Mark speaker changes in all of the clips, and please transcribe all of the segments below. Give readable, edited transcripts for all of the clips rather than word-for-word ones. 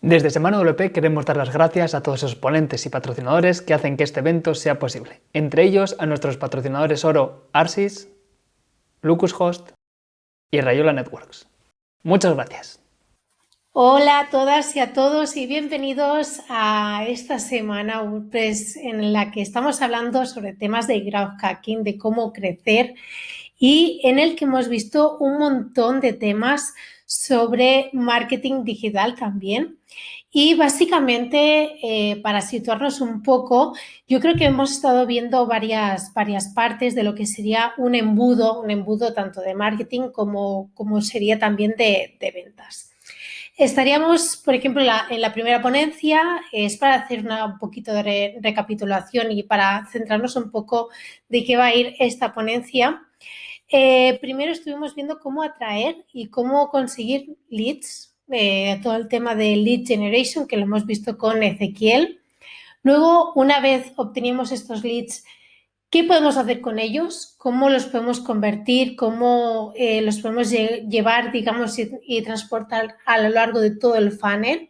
Speaker 1: Desde Semana WP queremos dar las gracias a todos esos ponentes y patrocinadores que hacen que este evento sea posible. Entre ellos a nuestros patrocinadores oro Arsys, Lucushost y Rayola Networks. Muchas gracias.
Speaker 2: Hola a todas y a todos y bienvenidos a esta semana WordPress en la que estamos hablando sobre temas de growth hacking, de cómo crecer y en el que hemos visto un montón de temas sobre marketing digital también. Y básicamente, para situarnos un poco, yo creo que hemos estado viendo varias partes de lo que sería un embudo tanto de marketing como sería también de ventas. Estaríamos, por ejemplo, en la primera ponencia, es para hacer un poquito de recapitulación y para centrarnos un poco de qué va a ir esta ponencia. Primero estuvimos viendo cómo atraer y cómo conseguir leads, todo el tema de lead generation que lo hemos visto con Ezequiel. Luego, una vez obtenemos estos leads, ¿qué podemos hacer con ellos? ¿Cómo los podemos convertir? ¿Cómo los podemos llevar, digamos, y transportar a lo largo de todo el funnel?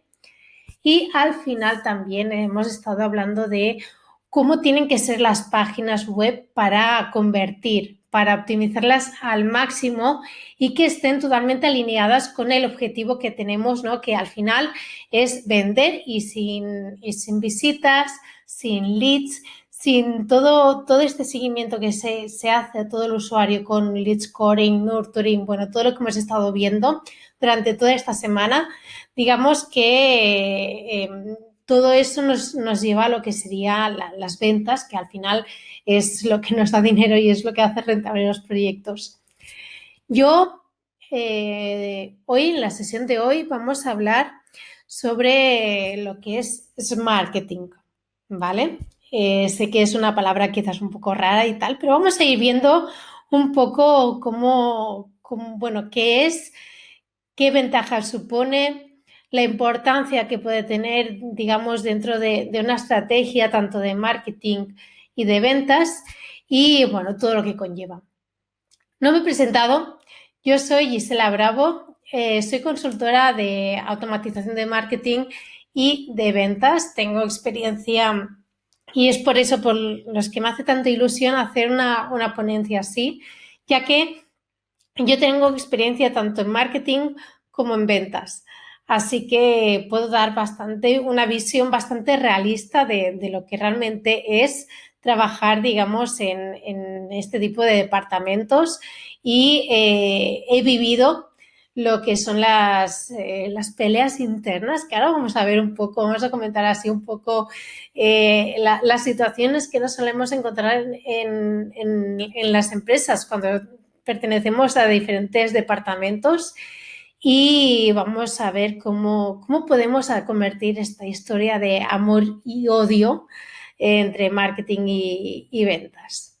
Speaker 2: Y al final también hemos estado hablando de cómo tienen que ser las páginas web para convertir, para optimizarlas al máximo y que estén totalmente alineadas con el objetivo que tenemos, ¿no? Que al final es vender y sin visitas, sin leads, sin todo este seguimiento que se hace a todo el usuario con lead scoring, nurturing, bueno, todo lo que hemos estado viendo durante toda esta semana, digamos que todo eso nos lleva a lo que serían las ventas, que al final es lo que nos da dinero y es lo que hace rentable los proyectos. Yo, hoy, en la sesión de hoy, vamos a hablar sobre lo que es marketing, ¿vale? Sé que es una palabra quizás un poco rara y tal, pero vamos a ir viendo un poco bueno, qué es, qué ventajas supone, la importancia que puede tener, digamos, dentro de una estrategia tanto de marketing y de ventas y, bueno, todo lo que conlleva. No me he presentado, yo soy Gisela Bravo, soy consultora de automatización de marketing y de ventas, tengo experiencia y es por eso por los que me hace tanta ilusión hacer una ponencia así, ya que yo tengo experiencia tanto en marketing como en ventas, así que puedo dar una visión bastante realista de lo que realmente es trabajar, digamos, en este tipo de departamentos y he vivido lo que son las peleas internas, que ahora vamos a ver un poco, vamos a comentar así un poco las situaciones que nos solemos encontrar en las empresas cuando pertenecemos a diferentes departamentos y vamos a ver cómo podemos convertir esta historia de amor y odio entre marketing y ventas.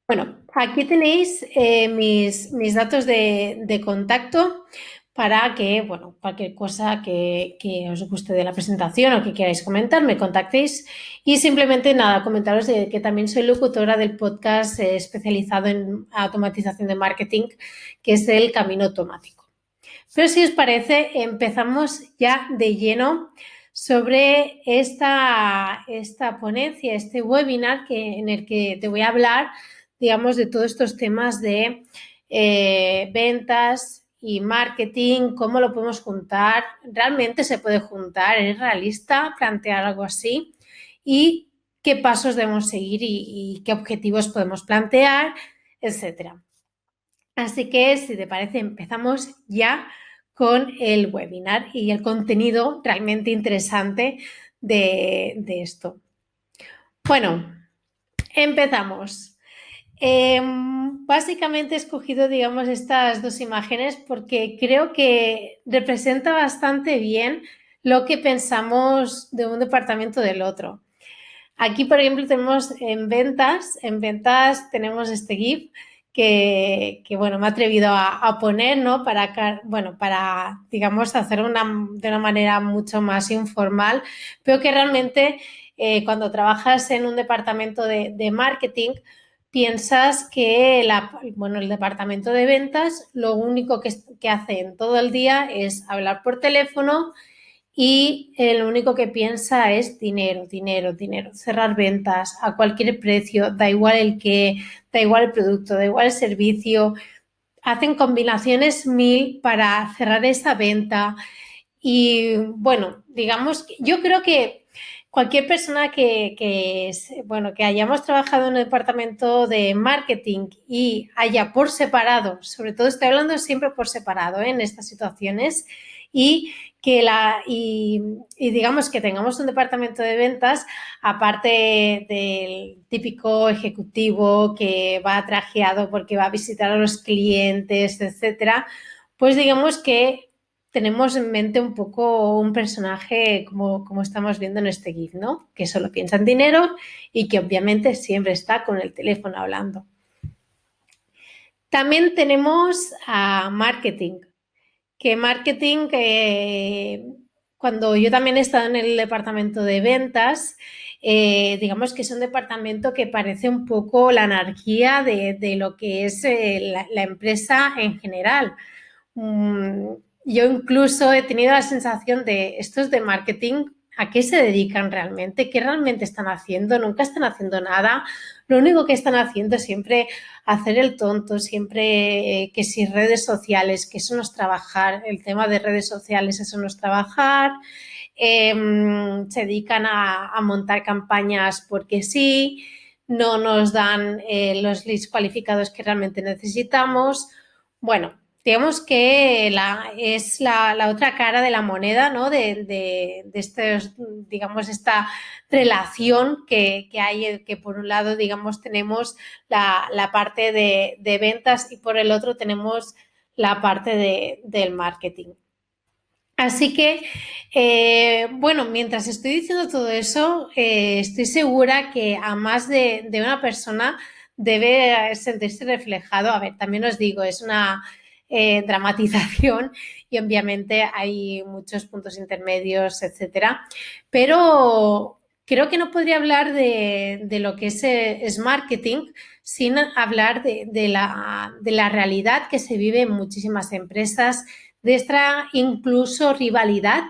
Speaker 2: Bueno, aquí tenéis mis datos de contacto para que, bueno, cualquier cosa que os guste de la presentación o que queráis comentar, me contactéis. Y simplemente, nada, comentaros de que también soy locutora del podcast especializado en automatización de marketing, que es El Camino Automático. Pero si os parece, empezamos ya de lleno sobre esta ponencia, este webinar en el que te voy a hablar, digamos, de todos estos temas de ventas y marketing, cómo lo podemos juntar, realmente se puede juntar, es realista plantear algo así y qué pasos debemos seguir y qué objetivos podemos plantear, etcétera. Así que, si te parece, empezamos ya con el webinar y el contenido realmente interesante de esto. Bueno, empezamos. Básicamente he escogido, digamos, estas dos imágenes porque creo que representa bastante bien lo que pensamos de un departamento del otro. Aquí, por ejemplo, tenemos en ventas tenemos este GIF que bueno, me he atrevido a poner, ¿no? Para, digamos, hacer de una manera mucho más informal, pero que realmente cuando trabajas en un departamento de marketing, piensas que el departamento de ventas lo único que hace en todo el día es hablar por teléfono y lo único que piensa es dinero, dinero, dinero, cerrar ventas a cualquier precio, da igual da igual el producto, da igual el servicio, hacen combinaciones 1000 para cerrar esa venta. Y bueno, digamos, yo creo que cualquier persona que hayamos trabajado en el departamento de marketing y haya por separado, sobre todo estoy hablando siempre por separado, en estas situaciones, y digamos que tengamos un departamento de ventas, aparte del típico ejecutivo que va trajeado porque va a visitar a los clientes, etcétera, pues digamos que tenemos en mente un poco un personaje como estamos viendo en este GIF, ¿no? Que solo piensa en dinero y que obviamente siempre está con el teléfono hablando. También tenemos a marketing, que marketing, cuando yo también he estado en el departamento de ventas, digamos que es un departamento que parece un poco la anarquía de lo que es la empresa en general. Yo incluso he tenido la sensación de estos de marketing, ¿a qué se dedican realmente? ¿Qué realmente están haciendo? Nunca están haciendo nada. Lo único que están haciendo es siempre hacer el tonto, siempre que si redes sociales, que eso no es trabajar, el tema de redes sociales, eso no es trabajar. Se dedican a montar campañas porque sí, no nos dan los leads cualificados que realmente necesitamos. Bueno, digamos que es la otra cara de la moneda, ¿no? Digamos, esta relación que hay, que por un lado, digamos, tenemos la parte de ventas y por el otro tenemos la parte del marketing. Así que, bueno, mientras estoy diciendo todo eso, estoy segura que a más de una persona debe sentirse reflejado. A ver, también os digo, es una dramatización y obviamente hay muchos puntos intermedios, etcétera, pero creo que no podría hablar de lo que es marketing sin hablar de la realidad que se vive en muchísimas empresas, de esta incluso rivalidad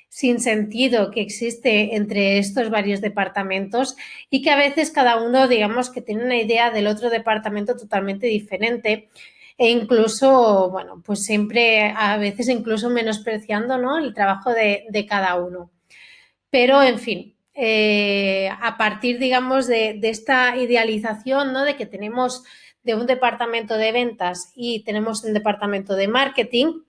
Speaker 2: sin sentido que existe entre estos varios departamentos y que a veces cada uno, digamos, que tiene una idea del otro departamento totalmente diferente e incluso, bueno, pues siempre a veces incluso menospreciando, ¿no?, el trabajo de cada uno. Pero, en fin, a partir, digamos, de esta idealización, ¿no?, de que tenemos de un departamento de ventas y tenemos un departamento de marketing,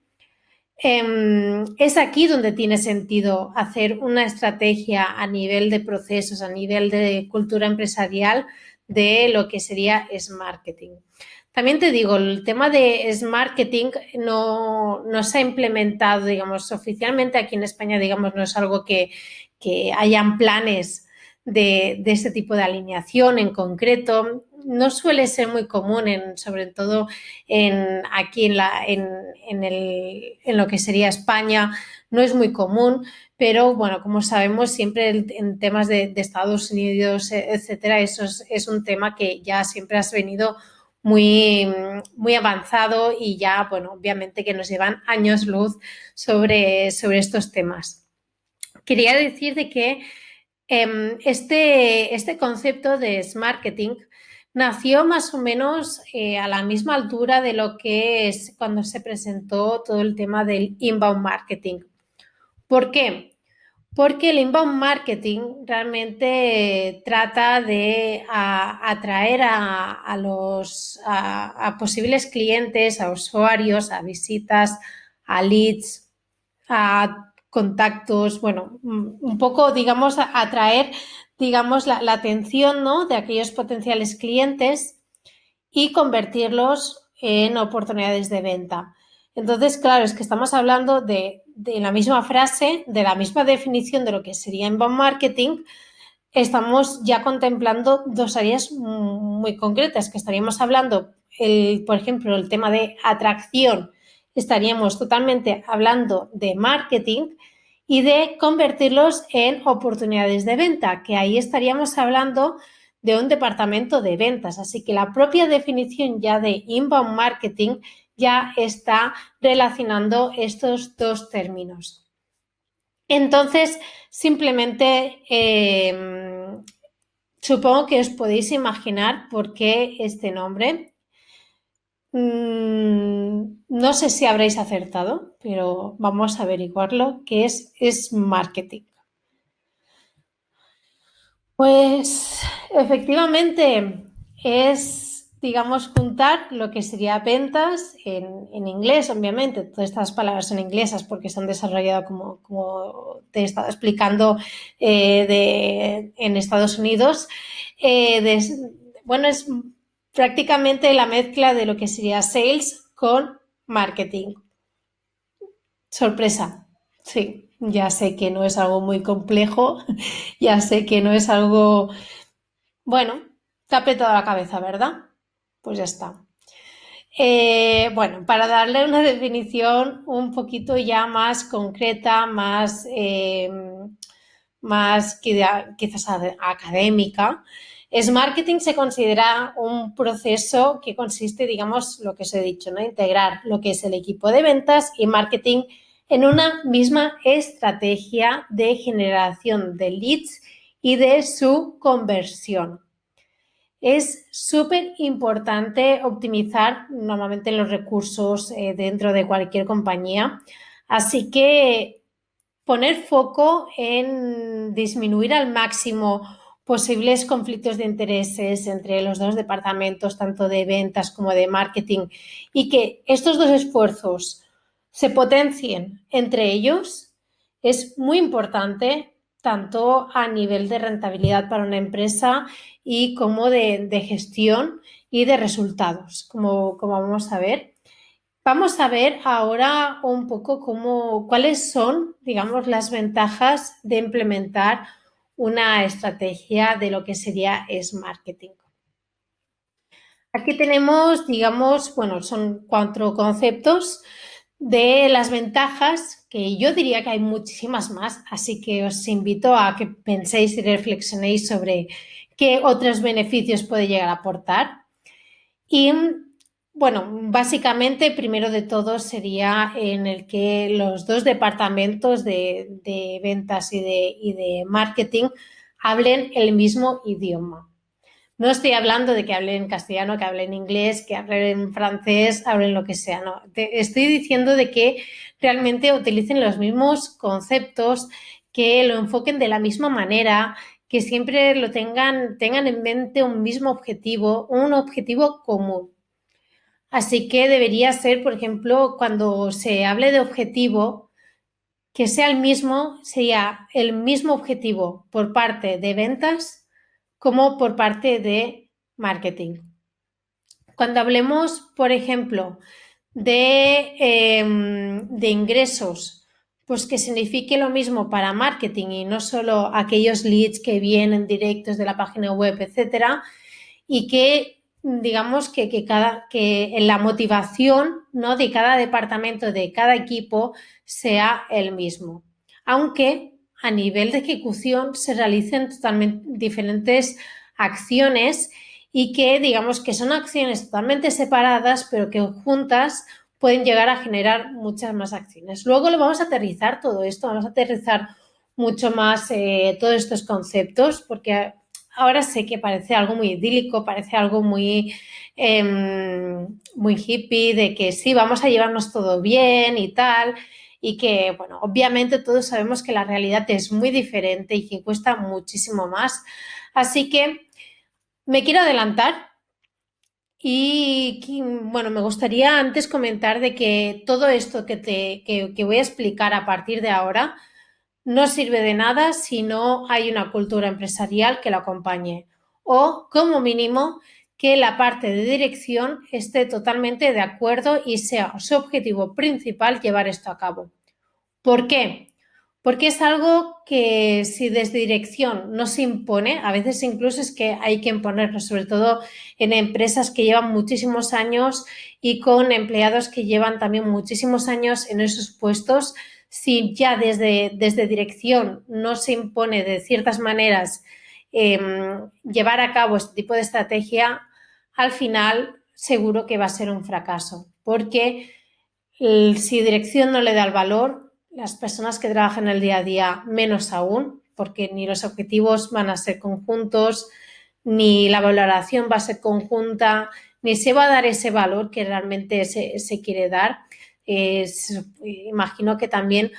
Speaker 2: es aquí donde tiene sentido hacer una estrategia a nivel de procesos, a nivel de cultura empresarial de lo que sería marketing. También te digo, el tema de marketing no se ha implementado, digamos, oficialmente aquí en España, digamos, no es algo que hayan planes de este tipo de alineación en concreto. No suele ser muy común, sobre todo aquí en lo que sería España, no es muy común, pero bueno, como sabemos, siempre en temas de Estados Unidos, etcétera, eso es un tema que ya siempre has venido muy, muy avanzado y ya, bueno, obviamente que nos llevan años luz sobre estos temas. Quería decir de que este concepto de marketing nació más o menos a la misma altura de lo que es cuando se presentó todo el tema del inbound marketing. ¿Por qué? Porque el inbound marketing realmente trata de atraer a posibles clientes, a usuarios, a visitas, a leads, a contactos, bueno, un poco, digamos, atraer, digamos, la atención, ¿no?, de aquellos potenciales clientes y convertirlos en oportunidades de venta. Entonces, claro, es que estamos hablando de la misma frase, de la misma definición de lo que sería inbound marketing. Estamos ya contemplando dos áreas muy concretas, que estaríamos hablando, por ejemplo, el tema de atracción, estaríamos totalmente hablando de marketing y de convertirlos en oportunidades de venta, que ahí estaríamos hablando de un departamento de ventas. Así que la propia definición ya de inbound marketing ya está relacionando estos dos términos. Entonces, simplemente supongo que os podéis imaginar por qué este nombre. No sé si habréis acertado, pero vamos a averiguarlo, que es marketing. Pues efectivamente es, digamos, juntar lo que sería ventas en inglés, obviamente. Todas estas palabras son inglesas porque se han desarrollado, como te he estado explicando, en Estados Unidos. Bueno, es prácticamente la mezcla de lo que sería sales con marketing. Sorpresa, sí, ya sé que no es algo muy complejo, ya sé que no es algo, bueno, te ha apretado la cabeza, ¿verdad? Pues ya está. Bueno, para darle una definición un poquito ya más concreta, más quizás académica, marketing se considera un proceso que consiste, digamos, lo que os he dicho, ¿no? Integrar lo que es el equipo de ventas y marketing en una misma estrategia de generación de leads y de su conversión. Es súper importante optimizar normalmente los recursos dentro de cualquier compañía, así que poner foco en disminuir al máximo posibles conflictos de intereses entre los dos departamentos, tanto de ventas como de marketing, y que estos dos esfuerzos se potencien entre ellos, es muy importante tanto a nivel de rentabilidad para una empresa y como de gestión y de resultados, como vamos a ver. Vamos a ver ahora un poco cuáles son, digamos, las ventajas de implementar una estrategia de lo que sería marketing. Aquí tenemos, digamos, bueno, son 4 conceptos de las ventajas, que yo diría que hay muchísimas más, así que os invito a que penséis y reflexionéis sobre qué otros beneficios puede llegar a aportar. Y bueno, básicamente, primero de todo sería en el que los dos departamentos de ventas y de marketing hablen el mismo idioma. No estoy hablando de que hablen castellano, que hablen inglés, que hablen francés, hablen lo que sea, no. Estoy diciendo de que realmente utilicen los mismos conceptos, que lo enfoquen de la misma manera, que siempre lo tengan en mente un mismo objetivo, un objetivo común. Así que debería ser, por ejemplo, cuando se hable de objetivo, que sea sería el mismo objetivo por parte de ventas como por parte de marketing. Cuando hablemos, por ejemplo, de ingresos, pues que signifique lo mismo para marketing y no solo aquellos leads que vienen directos de la página web, etcétera, y que digamos que la motivación, ¿no?, de cada departamento, de cada equipo, sea el mismo. Aunque a nivel de ejecución se realicen totalmente diferentes acciones y que digamos que son acciones totalmente separadas, pero que juntas pueden llegar a generar muchas más acciones. Luego lo vamos a aterrizar todo esto, vamos a aterrizar mucho más todos estos conceptos, porque ahora sé que parece algo muy idílico, parece algo muy, muy hippie, de que sí, vamos a llevarnos todo bien y tal, y que, bueno, obviamente todos sabemos que la realidad es muy diferente y que cuesta muchísimo más. Así que me quiero adelantar y, bueno, me gustaría antes comentar de que todo esto que voy a explicar a partir de ahora no sirve de nada si no hay una cultura empresarial que lo acompañe o, como mínimo, que la parte de dirección esté totalmente de acuerdo y sea su objetivo principal llevar esto a cabo. ¿Por qué? Porque es algo que si desde dirección no se impone, a veces incluso es que hay que imponerlo, sobre todo en empresas que llevan muchísimos años y con empleados que llevan también muchísimos años en esos puestos. Si ya desde dirección no se impone de ciertas maneras llevar a cabo este tipo de estrategia, al final seguro que va a ser un fracaso, porque si dirección no le da el valor, las personas que trabajan el día a día menos aún, porque ni los objetivos van a ser conjuntos, ni la valoración va a ser conjunta, ni se va a dar ese valor que realmente se quiere dar. Imagino que también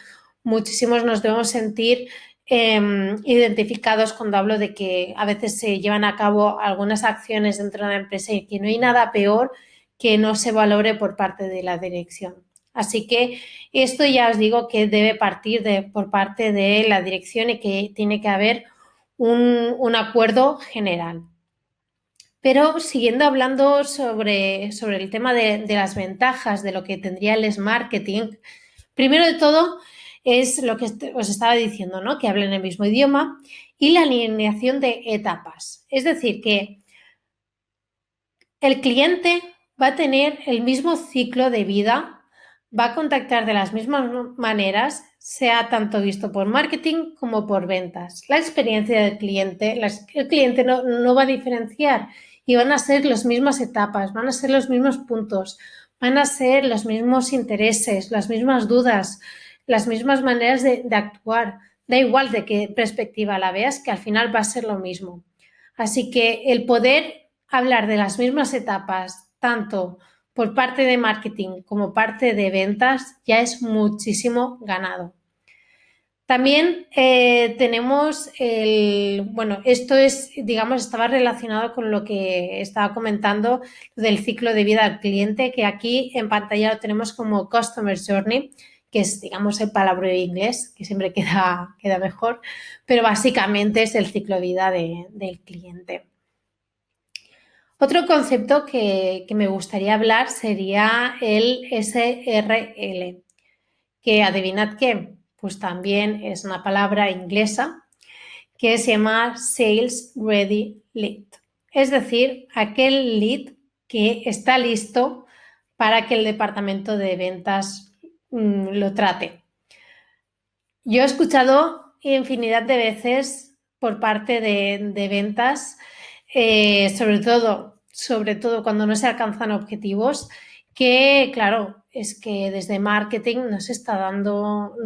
Speaker 2: muchísimos nos debemos sentir identificados cuando hablo de que a veces se llevan a cabo algunas acciones dentro de la empresa y que no hay nada peor que no se valore por parte de la dirección. Así que esto ya os digo que debe partir por parte de la dirección y que tiene que haber un acuerdo general. Pero siguiendo hablando sobre el tema de las ventajas de lo que tendría el marketing, primero de todo es lo que os estaba diciendo, ¿no? Que hablen el mismo idioma y la alineación de etapas. Es decir, que el cliente va a tener el mismo ciclo de vida, va a contactar de las mismas maneras, sea tanto visto por marketing como por ventas. La experiencia del cliente, el cliente no va a diferenciar y van a ser las mismas etapas, van a ser los mismos puntos, van a ser los mismos intereses, las mismas dudas, las mismas maneras de actuar. Da igual de qué perspectiva la veas, que al final va a ser lo mismo. Así que el poder hablar de las mismas etapas, tanto por parte de marketing como parte de ventas, ya es muchísimo ganado. También tenemos esto es, digamos, estaba relacionado con lo que estaba comentando del ciclo de vida del cliente, que aquí en pantalla lo tenemos como Customer Journey, que es, digamos, el palabra inglés, que siempre queda mejor, pero básicamente es el ciclo de vida del cliente. Otro concepto que me gustaría hablar sería el SRL, que adivinad qué, pues también es una palabra inglesa que se llama Sales Ready Lead, es decir, aquel lead que está listo para que el departamento de ventas lo trate. Yo he escuchado infinidad de veces por parte de ventas, sobre todo cuando no se alcanzan objetivos, que claro, es que desde marketing no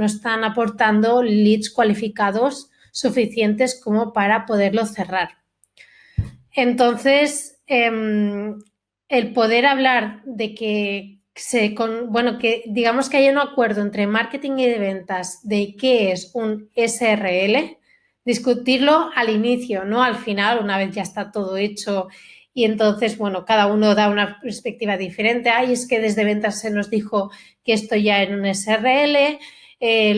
Speaker 2: están aportando leads cualificados suficientes como para poderlo cerrar. Entonces, el poder hablar de que que digamos que haya un acuerdo entre marketing y de ventas de qué es un SRL, discutirlo al inicio, no al final, una vez ya está todo hecho y entonces, bueno, cada uno da una perspectiva diferente. Es que desde ventas se nos dijo que esto ya era un SRL,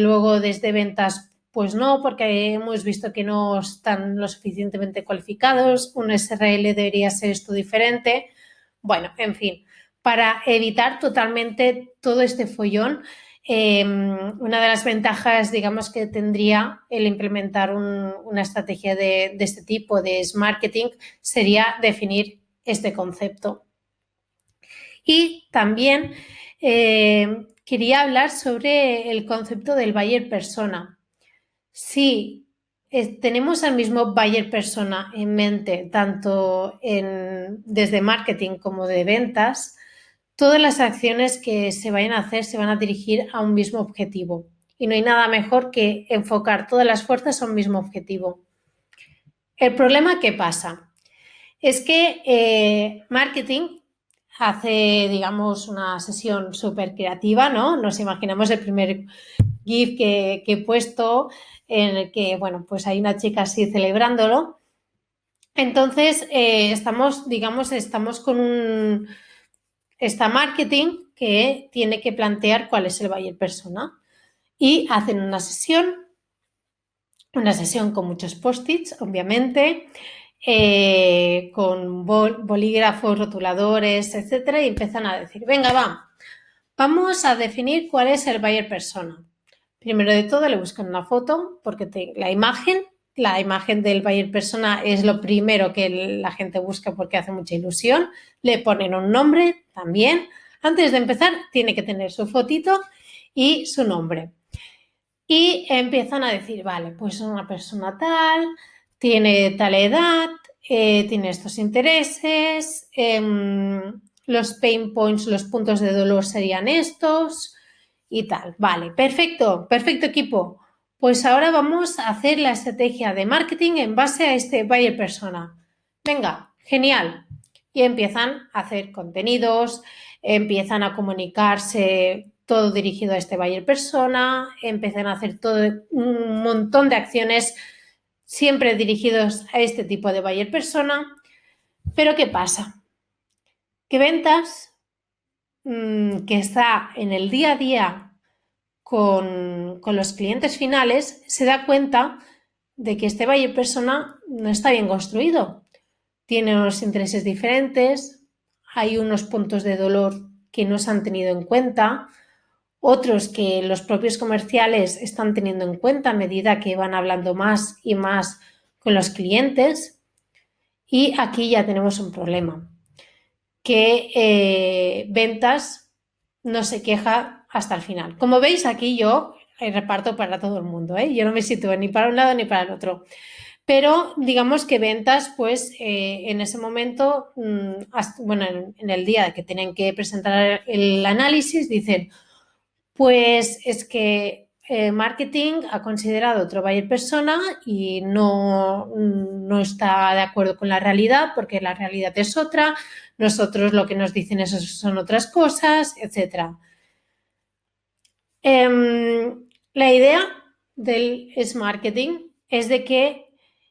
Speaker 2: luego desde ventas pues no, porque hemos visto que no están lo suficientemente cualificados, un SRL debería ser esto diferente. Bueno, en fin, para evitar totalmente todo este follón, una de las ventajas, digamos, que tendría el implementar una estrategia de este tipo de marketing sería definir este concepto. Y también quería hablar sobre el concepto del buyer persona. Si tenemos al mismo buyer persona en mente, tanto desde marketing como de ventas, todas las acciones que se vayan a hacer se van a dirigir a un mismo objetivo. Y no hay nada mejor que enfocar todas las fuerzas a un mismo objetivo. El problema, ¿qué pasa? Es que marketing hace, digamos, una sesión súper creativa, ¿no? Nos imaginamos el primer GIF que he puesto en el que, bueno, pues hay una chica así celebrándolo. Entonces, estamos con está marketing que tiene que plantear cuál es el buyer persona y hacen una sesión con muchos post-its, obviamente, con bolígrafos, rotuladores, etcétera, y empiezan a decir, venga, vamos a definir cuál es el buyer persona. Primero de todo le buscan una foto porque la imagen del buyer persona es lo primero que la gente busca porque hace mucha ilusión. Le ponen un nombre también. Antes de empezar tiene que tener su fotito y su nombre. Y empiezan a decir, vale, pues es una persona tal, tiene tal edad, tiene estos intereses, los pain points, los puntos de dolor serían estos y tal. Vale, perfecto, perfecto equipo. Pues ahora vamos a hacer la estrategia de marketing en base a este buyer persona. Venga, genial. Y empiezan a hacer contenidos, empiezan a comunicarse todo dirigido a este buyer persona, empiezan a hacer todo un montón de acciones siempre dirigidos a este tipo de buyer persona. Pero ¿qué pasa? Que ventas, que está en el día a día con los clientes finales, se da cuenta de que este buyer persona no está bien construido. Tiene unos intereses diferentes, hay unos puntos de dolor que no se han tenido en cuenta, otros que los propios comerciales están teniendo en cuenta a medida que van hablando más y más con los clientes. Y aquí ya tenemos un problema, que ventas no se queja hasta el final. Como veis, aquí yo reparto para todo el mundo, ¿eh? Yo no me sitúo ni para un lado ni para el otro. Pero digamos que ventas, pues en ese momento, bueno, en el día que tienen que presentar el análisis, dicen, pues es que marketing ha considerado otro buyer persona y no está de acuerdo con la realidad porque la realidad es otra, nosotros lo que nos dicen eso son otras cosas, etc. La idea del marketing es de que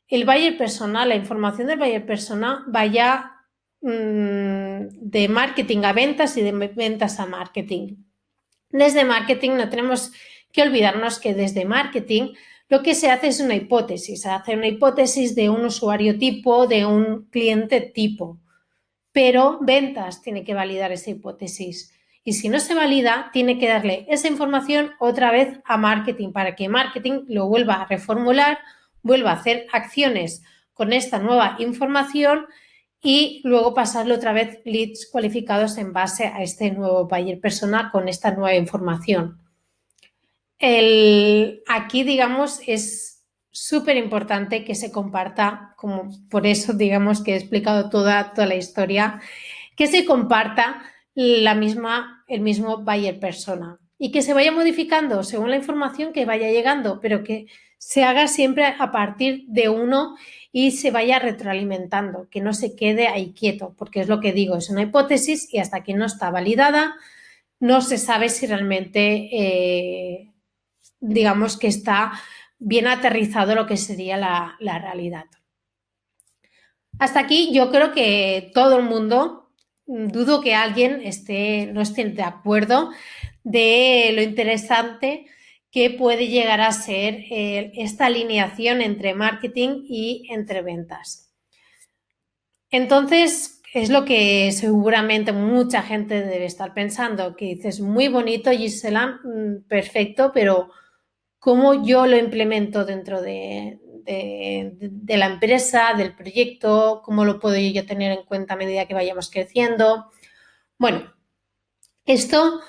Speaker 2: el buyer persona, la información del buyer persona vaya de marketing a ventas y de ventas a marketing. Desde marketing no tenemos que olvidarnos que desde marketing lo que se hace es una hipótesis, se hace una hipótesis de un usuario tipo, de un cliente tipo, pero ventas tiene que validar esa hipótesis y si no se valida tiene que darle esa información otra vez a marketing para que marketing lo vuelva a reformular, vuelva a hacer acciones con esta nueva información y luego pasarle otra vez leads cualificados en base a este nuevo buyer persona con esta nueva información. Aquí, digamos, es súper importante que se comparta, como por eso, digamos, que he explicado toda la historia, que se comparta el mismo buyer persona y que se vaya modificando según la información que vaya llegando, pero que se haga siempre a partir de uno y se vaya retroalimentando, que no se quede ahí quieto, porque es lo que digo, es una hipótesis y hasta que no está validada no se sabe si realmente, digamos, que está bien aterrizado lo que sería la realidad. Hasta aquí yo creo que todo el mundo, dudo que alguien no esté de acuerdo de lo interesante que puede llegar a ser esta alineación entre marketing y entre ventas. Entonces, es lo que seguramente mucha gente debe estar pensando, que dices, muy bonito, Gisela, perfecto, pero ¿cómo yo lo implemento dentro de la empresa, del proyecto? ¿Cómo lo puedo yo tener en cuenta a medida que vayamos creciendo? Bueno, esto,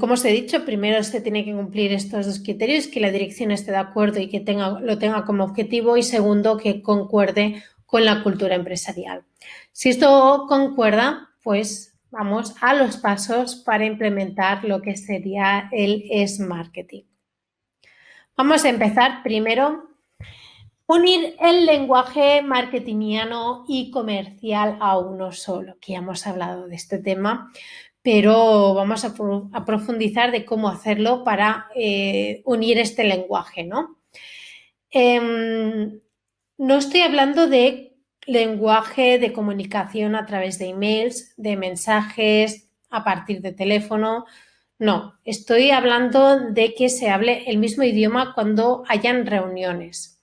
Speaker 2: como os he dicho, primero se tiene que cumplir estos dos criterios, que la dirección esté de acuerdo y que lo tenga como objetivo, y segundo, que concuerde con la cultura empresarial. Si esto concuerda, pues vamos a los pasos para implementar lo que sería el marketing. Vamos a empezar primero, unir el lenguaje marketingiano y comercial a uno solo, que ya hemos hablado de este tema, pero vamos a profundizar de cómo hacerlo para unir este lenguaje, ¿no? No estoy hablando de lenguaje de comunicación a través de emails, de mensajes a partir de teléfono. No, estoy hablando de que se hable el mismo idioma cuando hayan reuniones.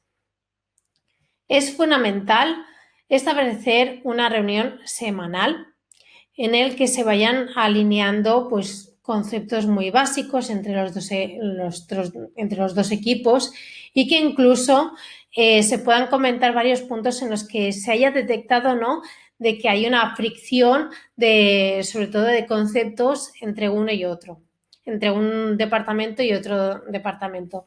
Speaker 2: Es fundamental establecer una reunión semanal en el que se vayan alineando pues, conceptos muy básicos entre los dos equipos y que incluso se puedan comentar varios puntos en los que se haya detectado, ¿no?, de que hay una fricción sobre todo de conceptos entre uno y otro, entre un departamento y otro departamento.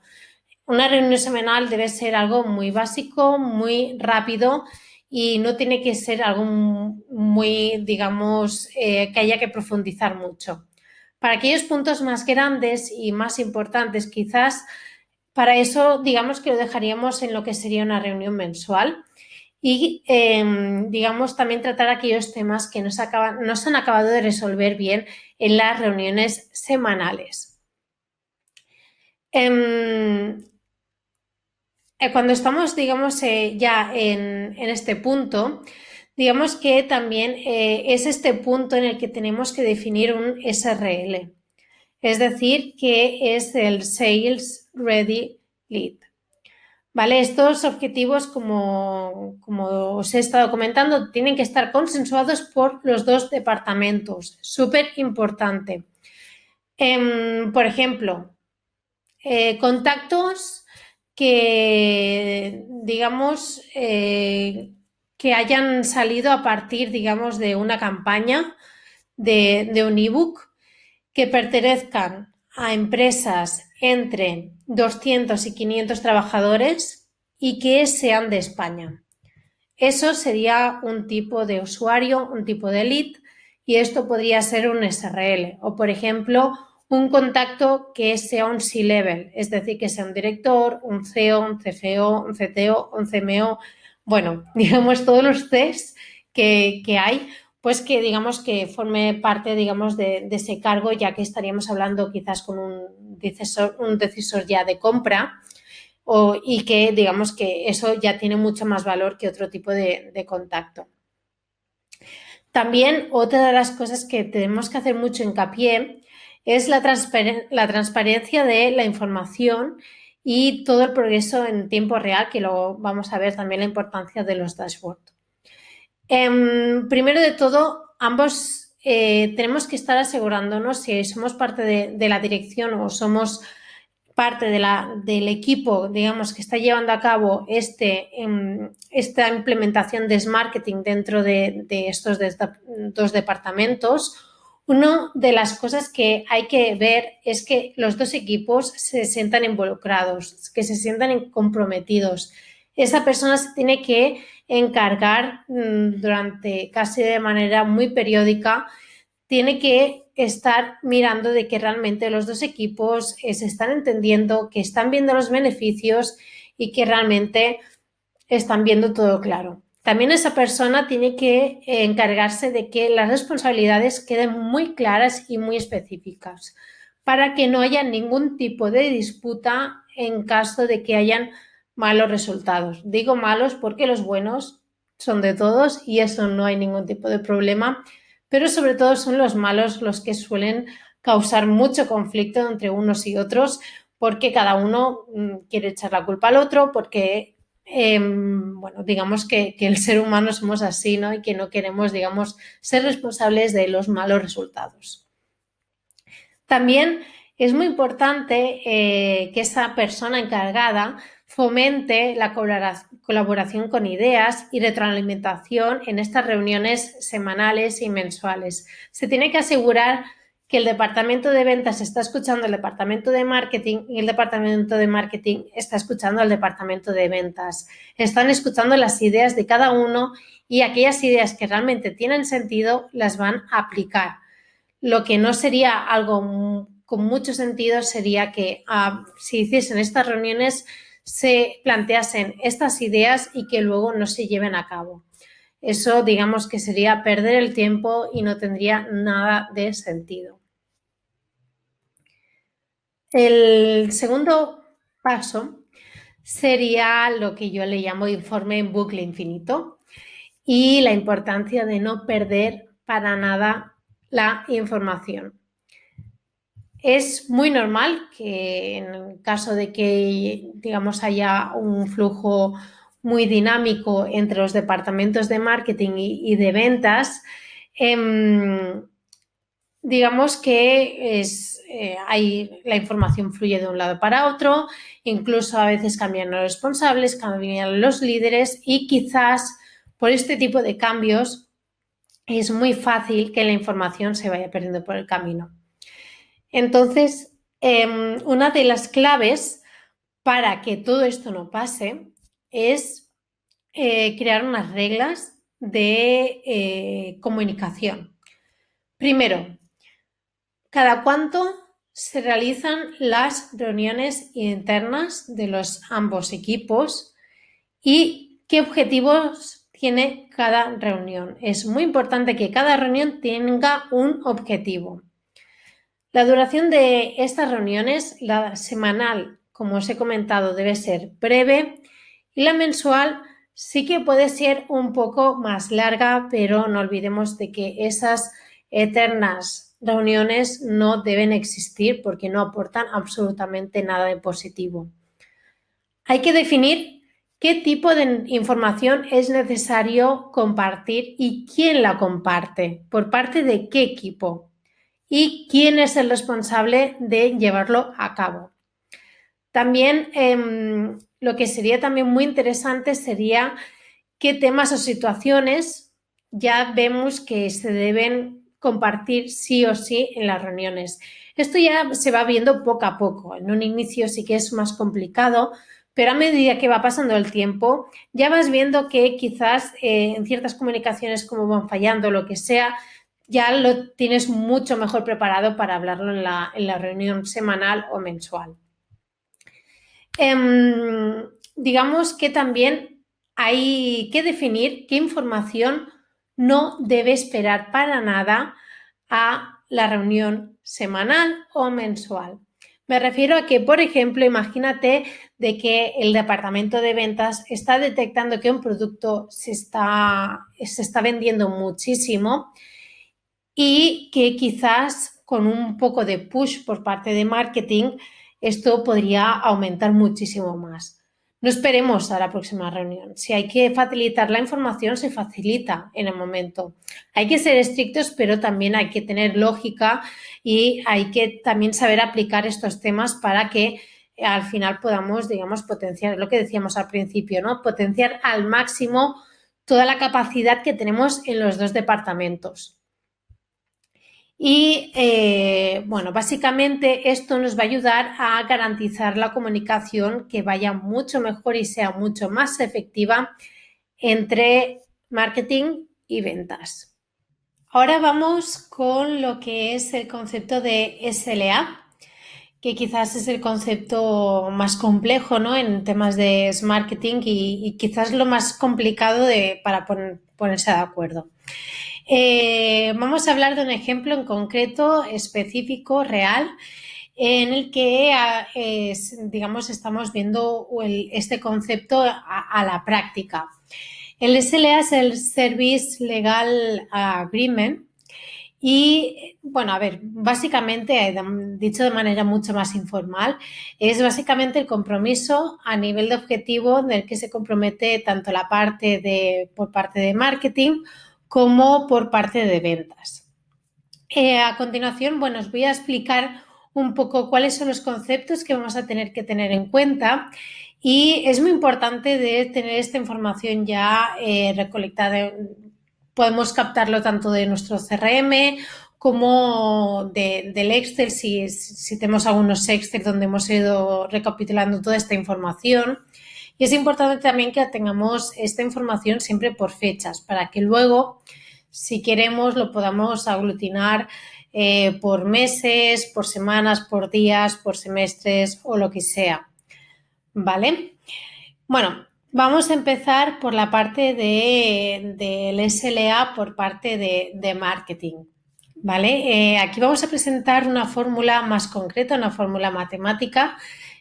Speaker 2: una reunión semanal debe ser algo muy básico, muy rápido y no tiene que ser algo muy, digamos, que haya que profundizar mucho. Para aquellos puntos más grandes y más importantes, quizás para eso, digamos que lo dejaríamos en lo que sería una reunión mensual y, digamos, también tratar aquellos temas que no se han acabado de resolver bien en las reuniones semanales. Cuando estamos, digamos, ya en este punto, digamos que también es este punto en el que tenemos que definir un SRL, es decir, que es el Sales Ready Lead. ¿Vale? Estos objetivos, como os he estado comentando, tienen que estar consensuados por los dos departamentos. Súper importante. Por ejemplo, contactos que, digamos, que hayan salido a partir, digamos, de una campaña de un ebook, que pertenezcan a empresas entre 200 y 500 trabajadores y que sean de España. Eso sería un tipo de usuario, un tipo de lead, y esto podría ser un SRL o, por ejemplo, un contacto que sea un C-level, es decir, que sea un director, un CEO, un CFO, un CTO, un CMO, bueno, digamos todos los Cs que hay, pues que digamos que forme parte, digamos, de ese cargo, ya que estaríamos hablando quizás con un decisor ya de compra y que digamos que eso ya tiene mucho más valor que otro tipo de contacto. También otra de las cosas que tenemos que hacer mucho hincapié es la transparencia de la información y todo el progreso en tiempo real, que luego vamos a ver también la importancia de los dashboards. Primero de todo, ambos tenemos que estar asegurándonos si somos parte de la dirección o somos parte del equipo, digamos, que está llevando a cabo esta implementación de marketing dentro de estos dos departamentos. Una de las cosas que hay que ver es que los dos equipos se sientan involucrados, que se sientan comprometidos. Esa persona se tiene que encargar durante casi de manera muy periódica, tiene que estar mirando de que realmente los dos equipos se están entendiendo, que están viendo los beneficios y que realmente están viendo todo claro. También esa persona tiene que encargarse de que las responsabilidades queden muy claras y muy específicas para que no haya ningún tipo de disputa en caso de que hayan malos resultados. Digo malos porque los buenos son de todos y eso no hay ningún tipo de problema, pero sobre todo son los malos los que suelen causar mucho conflicto entre unos y otros porque cada uno quiere echar la culpa al otro, porque bueno, digamos que el ser humano somos así, ¿no? Y que no queremos, digamos, ser responsables de los malos resultados. También es muy importante que esa persona encargada fomente la colaboración con ideas y retroalimentación en estas reuniones semanales y mensuales. Se tiene que asegurar que el departamento de ventas está escuchando al departamento de marketing y el departamento de marketing está escuchando al departamento de ventas. Están escuchando las ideas de cada uno y aquellas ideas que realmente tienen sentido las van a aplicar. Lo que no sería algo con mucho sentido sería que si hiciesen estas reuniones se planteasen estas ideas y que luego no se lleven a cabo. Eso, digamos, que sería perder el tiempo y no tendría nada de sentido. El segundo paso sería lo que yo le llamo informe en bucle infinito y la importancia de no perder para nada la información. Es muy normal que en el caso de que, digamos, haya un flujo muy dinámico entre los departamentos de marketing y de ventas, digamos que la información fluye de un lado para otro, incluso a veces cambian los responsables, cambian los líderes y quizás por este tipo de cambios es muy fácil que la información se vaya perdiendo por el camino. Entonces, una de las claves para que todo esto no pase es crear unas reglas de comunicación. Primero, ¿cada cuánto se realizan las reuniones internas de los ambos equipos y qué objetivos tiene cada reunión? Es muy importante que cada reunión tenga un objetivo. La duración de estas reuniones, la semanal, como os he comentado, debe ser breve y la mensual sí que puede ser un poco más larga, pero no olvidemos de que esas eternas reuniones no deben existir porque no aportan absolutamente nada de positivo. Hay que definir qué tipo de información es necesario compartir y quién la comparte, por parte de qué equipo y quién es el responsable de llevarlo a cabo. También lo que sería también muy interesante sería qué temas o situaciones ya vemos que se deben compartir sí o sí en las reuniones. Esto ya se va viendo poco a poco. En un inicio sí que es más complicado, pero a medida que va pasando el tiempo ya vas viendo que quizás en ciertas comunicaciones como van fallando o lo que sea, ya lo tienes mucho mejor preparado para hablarlo en la reunión semanal o mensual. Digamos que también hay que definir qué información no debe esperar para nada a la reunión semanal o mensual. Me refiero a que, por ejemplo, imagínate de que el departamento de ventas está detectando que un producto se está vendiendo muchísimo y que quizás con un poco de push por parte de marketing esto podría aumentar muchísimo más. No esperemos a la próxima reunión. Si hay que facilitar la información, se facilita en el momento. Hay que ser estrictos, pero también hay que tener lógica y hay que también saber aplicar estos temas para que al final podamos, digamos, potenciar lo que decíamos al principio, ¿no? Potenciar al máximo toda la capacidad que tenemos en los dos departamentos. Y bueno, básicamente esto nos va a ayudar a garantizar la comunicación que vaya mucho mejor y sea mucho más efectiva entre marketing y ventas. Ahora vamos con lo que es el concepto de SLA, que quizás es el concepto más complejo, ¿no? En temas de marketing y quizás lo más complicado para ponerse de acuerdo. Vamos a hablar de un ejemplo en concreto, específico, real, en el que, digamos, estamos viendo este concepto a la práctica. El SLA es el Service Legal Agreement y, bueno, a ver, básicamente, dicho de manera mucho más informal, es básicamente el compromiso a nivel de objetivo en el que se compromete tanto la parte por parte de marketing como por parte de ventas. A continuación, bueno, os voy a explicar un poco cuáles son los conceptos que vamos a tener que tener en cuenta y es muy importante de tener esta información ya recolectada. Podemos captarlo tanto de nuestro CRM como del Excel, si tenemos algunos Excel donde hemos ido recapitulando toda esta información. Y es importante también que tengamos esta información siempre por fechas para que luego, si queremos, lo podamos aglutinar por meses, por semanas, por días, por semestres o lo que sea. ¿Vale? Bueno, vamos a empezar por la parte del SLA por parte de marketing. ¿Vale? Aquí vamos a presentar una fórmula más concreta, una fórmula matemática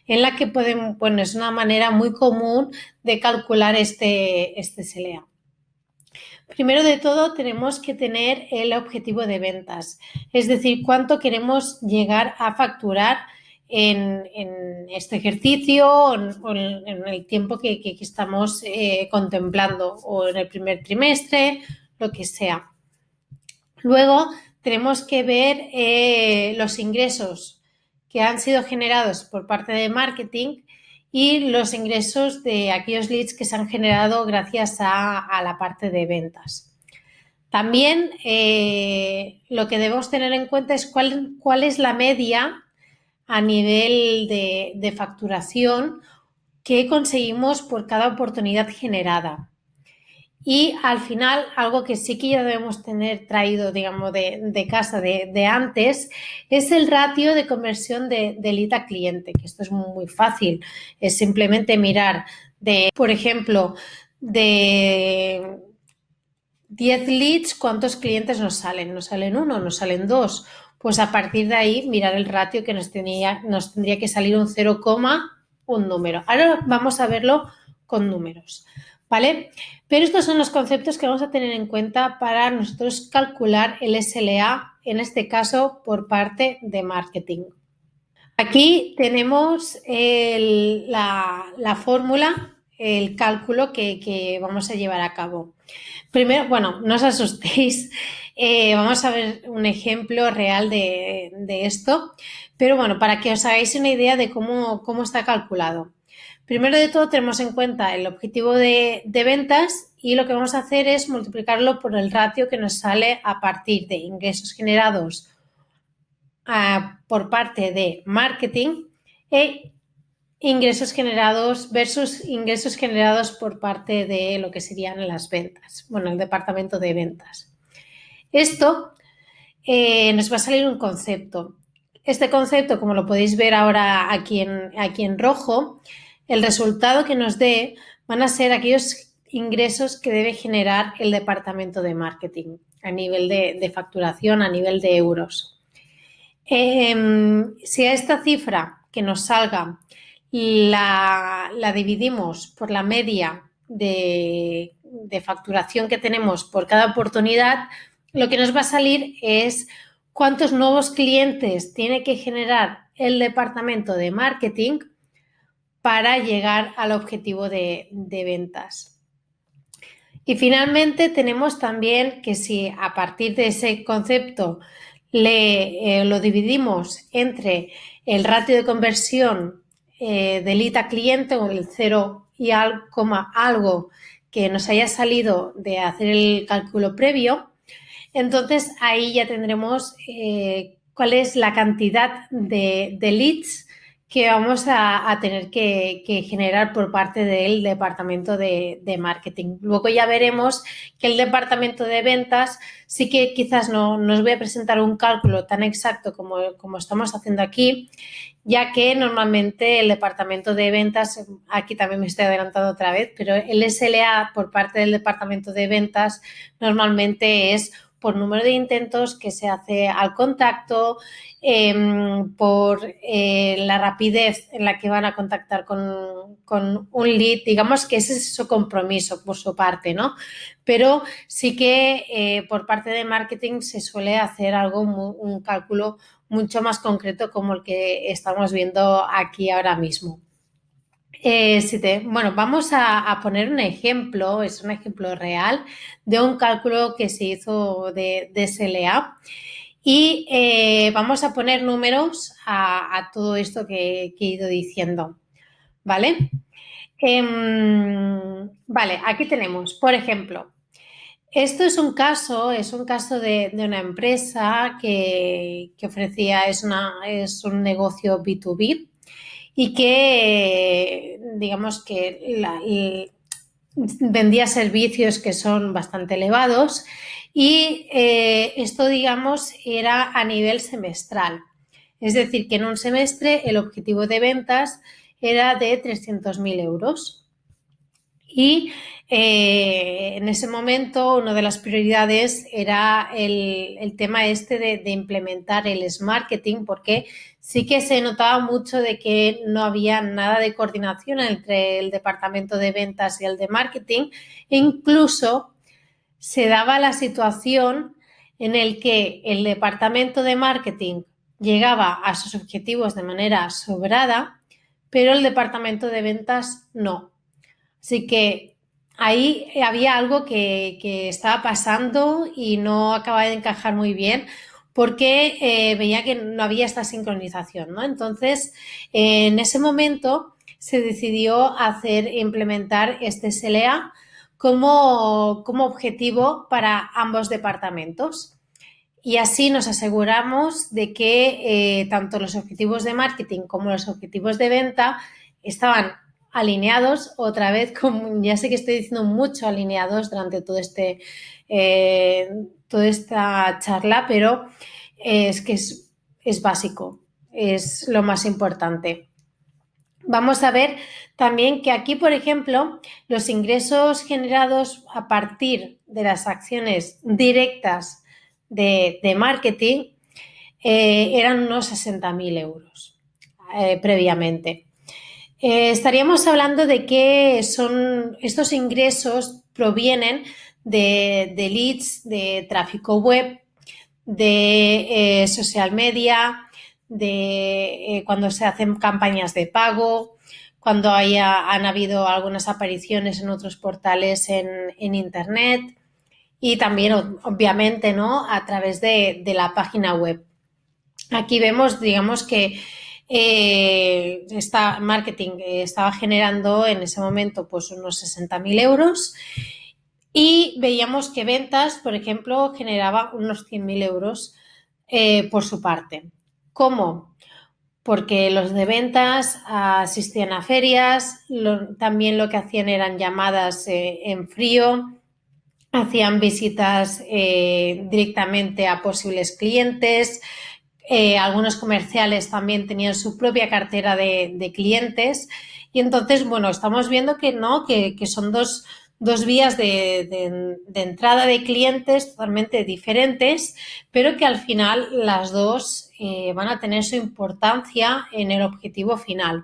Speaker 2: en la que podemos, bueno, es una manera muy común de calcular este SLA. Primero de todo, tenemos que tener el objetivo de ventas, es decir, cuánto queremos llegar a facturar en este ejercicio o en el tiempo que estamos contemplando o en el primer trimestre, lo que sea. Luego, tenemos que ver los ingresos que han sido generados por parte de marketing y los ingresos de aquellos leads que se han generado gracias a la parte de ventas. También lo que debemos tener en cuenta es cuál es la media a nivel de facturación que conseguimos por cada oportunidad generada. Y al final, algo que sí que ya debemos tener traído, digamos, de casa de antes, es el ratio de conversión de lead a cliente, que esto es muy fácil. Es simplemente mirar por ejemplo, de 10 leads, ¿cuántos clientes nos salen? ¿Nos salen uno? ¿Nos salen dos? Pues a partir de ahí mirar el ratio que nos tendría que salir un 0, un número. Ahora vamos a verlo con números, ¿vale? Pero estos son los conceptos que vamos a tener en cuenta para nosotros calcular el SLA, en este caso por parte de marketing. Aquí tenemos la fórmula, el cálculo que vamos a llevar a cabo. Primero, bueno, no os asustéis, vamos a ver un ejemplo real de esto, pero bueno, para que os hagáis una idea de cómo está calculado. Primero de todo tenemos en cuenta el objetivo de ventas y lo que vamos a hacer es multiplicarlo por el ratio que nos sale a partir de ingresos generados por parte de marketing e ingresos generados versus ingresos generados por parte de lo que serían las ventas, bueno, el departamento de ventas. Esto nos va a salir un concepto. Este concepto, como lo podéis ver ahora aquí en rojo, el resultado que nos dé van a ser aquellos ingresos que debe generar el departamento de marketing a nivel de facturación, a nivel de euros. Si a esta cifra que nos salga la dividimos por la media de facturación que tenemos por cada oportunidad, lo que nos va a salir es cuántos nuevos clientes tiene que generar el departamento de marketing para llegar al objetivo de ventas. Y finalmente tenemos también que si a partir de ese concepto lo dividimos entre el ratio de conversión de lead a cliente o el 0 y algo que nos haya salido de hacer el cálculo previo, entonces ahí ya tendremos cuál es la cantidad de leads que vamos a tener que generar por parte del departamento de marketing. Luego ya veremos que el departamento de ventas sí que quizás no os voy a presentar un cálculo tan exacto como estamos haciendo aquí, ya que normalmente el departamento de ventas, aquí también me estoy adelantando otra vez, pero el SLA por parte del departamento de ventas normalmente es por número de intentos que se hace al contacto, por la rapidez en la que van a contactar con un lead, digamos que ese es su compromiso por su parte, ¿no? Pero sí que por parte de marketing se suele hacer un cálculo mucho más concreto como el que estamos viendo aquí ahora mismo. Bueno, vamos a poner un ejemplo, es un ejemplo real de un cálculo que se hizo de SLA y vamos a poner números a todo esto que he ido diciendo, ¿vale? Vale, aquí tenemos, por ejemplo, esto es un caso de una empresa que ofrecía, es un negocio B2B y que digamos que vendía servicios que son bastante elevados y esto digamos era a nivel semestral. Es decir, que en un semestre el objetivo de ventas era de 300.000 euros. Y en ese momento una de las prioridades era el tema este de implementar el Smart Marketing, porque sí que se notaba mucho de que no había nada de coordinación entre el departamento de ventas y el de marketing e incluso se daba la situación en el que el departamento de marketing llegaba a sus objetivos de manera sobrada, pero el departamento de ventas no. Así que ahí había algo que estaba pasando y no acababa de encajar muy bien porque veía que no había esta sincronización, ¿no? Entonces, en ese momento se decidió implementar este SLA como objetivo para ambos departamentos. Y así nos aseguramos de que tanto los objetivos de marketing como los objetivos de venta estaban alineados, otra vez, ya sé que estoy diciendo mucho alineados durante toda esta charla, pero es que es básico, es lo más importante. Vamos a ver también que aquí, por ejemplo, los ingresos generados a partir de las acciones directas de marketing eran unos 60.000 euros previamente. Estaríamos hablando de que estos ingresos provienen de leads, de tráfico web, de social media, de cuando se hacen campañas de pago, cuando han habido algunas apariciones en otros portales en Internet y también, obviamente, ¿no?, a través de la página web. Aquí vemos, digamos, que esta marketing estaba generando en ese momento pues unos 60.000 euros y veíamos que ventas, por ejemplo, generaba unos 100.000 euros por su parte. ¿Cómo? Porque los de ventas asistían a ferias, también lo que hacían eran llamadas en frío, hacían visitas directamente a posibles clientes. Algunos comerciales también tenían su propia cartera de clientes y entonces, bueno, estamos viendo que no, que son dos vías de entrada de clientes totalmente diferentes, pero que al final las dos van a tener su importancia en el objetivo final.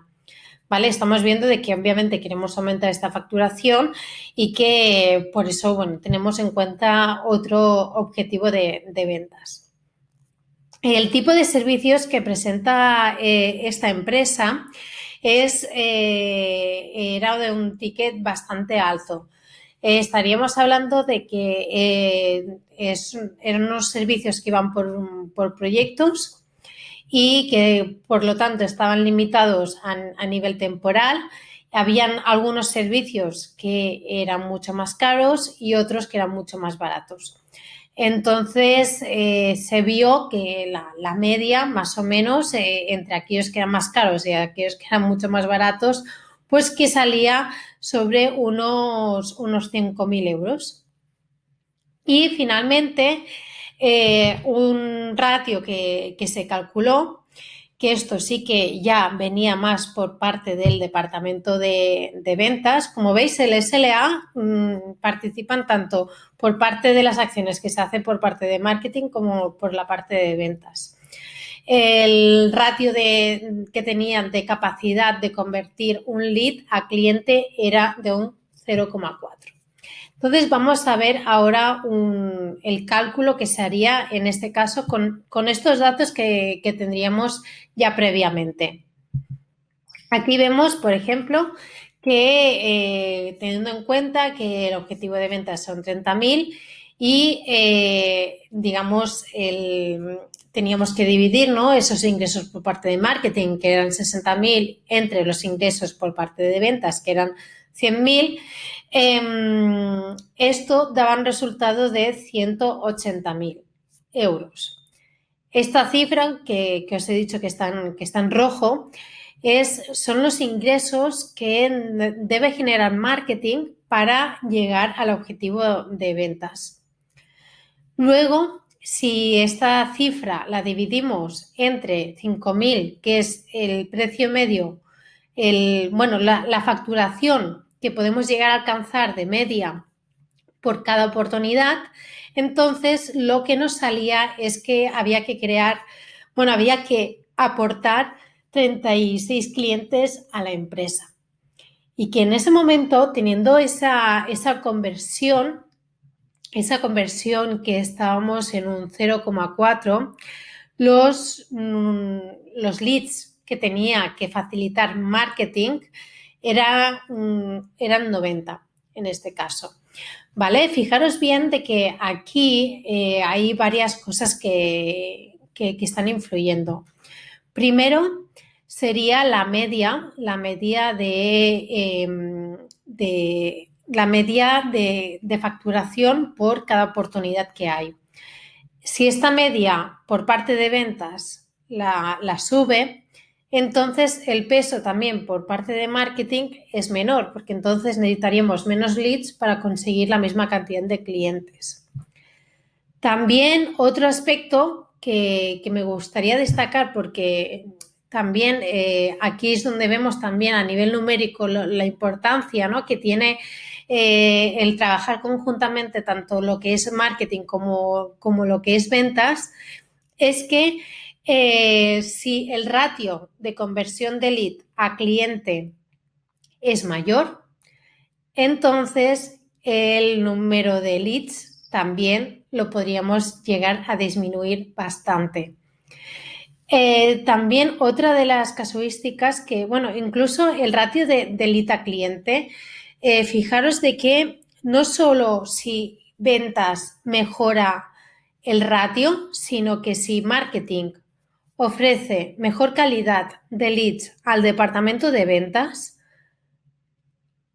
Speaker 2: ¿Vale? Estamos viendo de que obviamente queremos aumentar esta facturación y que por eso, bueno, tenemos en cuenta otro objetivo de ventas. El tipo de servicios que presenta esta empresa era de un ticket bastante alto. Estaríamos hablando de que eran unos servicios que iban por proyectos y que, por lo tanto, estaban limitados a nivel temporal. Habían algunos servicios que eran mucho más caros y otros que eran mucho más baratos. Entonces, se vio que la media, más o menos, entre aquellos que eran más caros y aquellos que eran mucho más baratos, pues que salía sobre unos 5.000 euros. Y finalmente, un ratio que se calculó, que esto sí que ya venía más por parte del departamento de ventas. Como veis, el SLA participan tanto por parte de las acciones que se hacen por parte de marketing como por la parte de ventas. El ratio que tenían de capacidad de convertir un lead a cliente era de un 0,4. Entonces, vamos a ver ahora el cálculo que se haría en este caso con estos datos que tendríamos ya previamente. Aquí vemos, por ejemplo, que teniendo en cuenta que el objetivo de ventas son 30.000 y, digamos, teníamos que dividir, ¿no?, esos ingresos por parte de marketing, que eran 60.000, entre los ingresos por parte de ventas, que eran 100.000. Esto daba un resultado de 180.000 euros. Esta cifra que os he dicho que está en rojo son los ingresos que debe generar marketing para llegar al objetivo de ventas. Luego, si esta cifra la dividimos entre 5.000, que es el precio medio, la facturación que podemos llegar a alcanzar de media por cada oportunidad, entonces lo que nos salía es que había que aportar 36 clientes a la empresa. Y que en ese momento, teniendo esa conversión que estábamos en un 0,4, los leads que tenía que facilitar marketing eran 90 en este caso. ¿Vale? Fijaros bien de que aquí hay varias cosas que están influyendo. Primero sería la media de facturación por cada oportunidad que hay. Si esta media por parte de ventas la sube, entonces el peso también por parte de marketing es menor, porque entonces necesitaríamos menos leads para conseguir la misma cantidad de clientes. También otro aspecto que me gustaría destacar, porque también aquí es donde vemos también a nivel numérico la importancia, ¿no?, que tiene el trabajar conjuntamente tanto lo que es marketing como lo que es ventas, es que si el ratio de conversión de lead a cliente es mayor, entonces el número de leads también lo podríamos llegar a disminuir bastante. También otra de las casuísticas que, bueno, incluso el ratio de lead a cliente, fijaros de que no solo si ventas mejora el ratio, sino que si marketing ofrece mejor calidad de leads al departamento de ventas,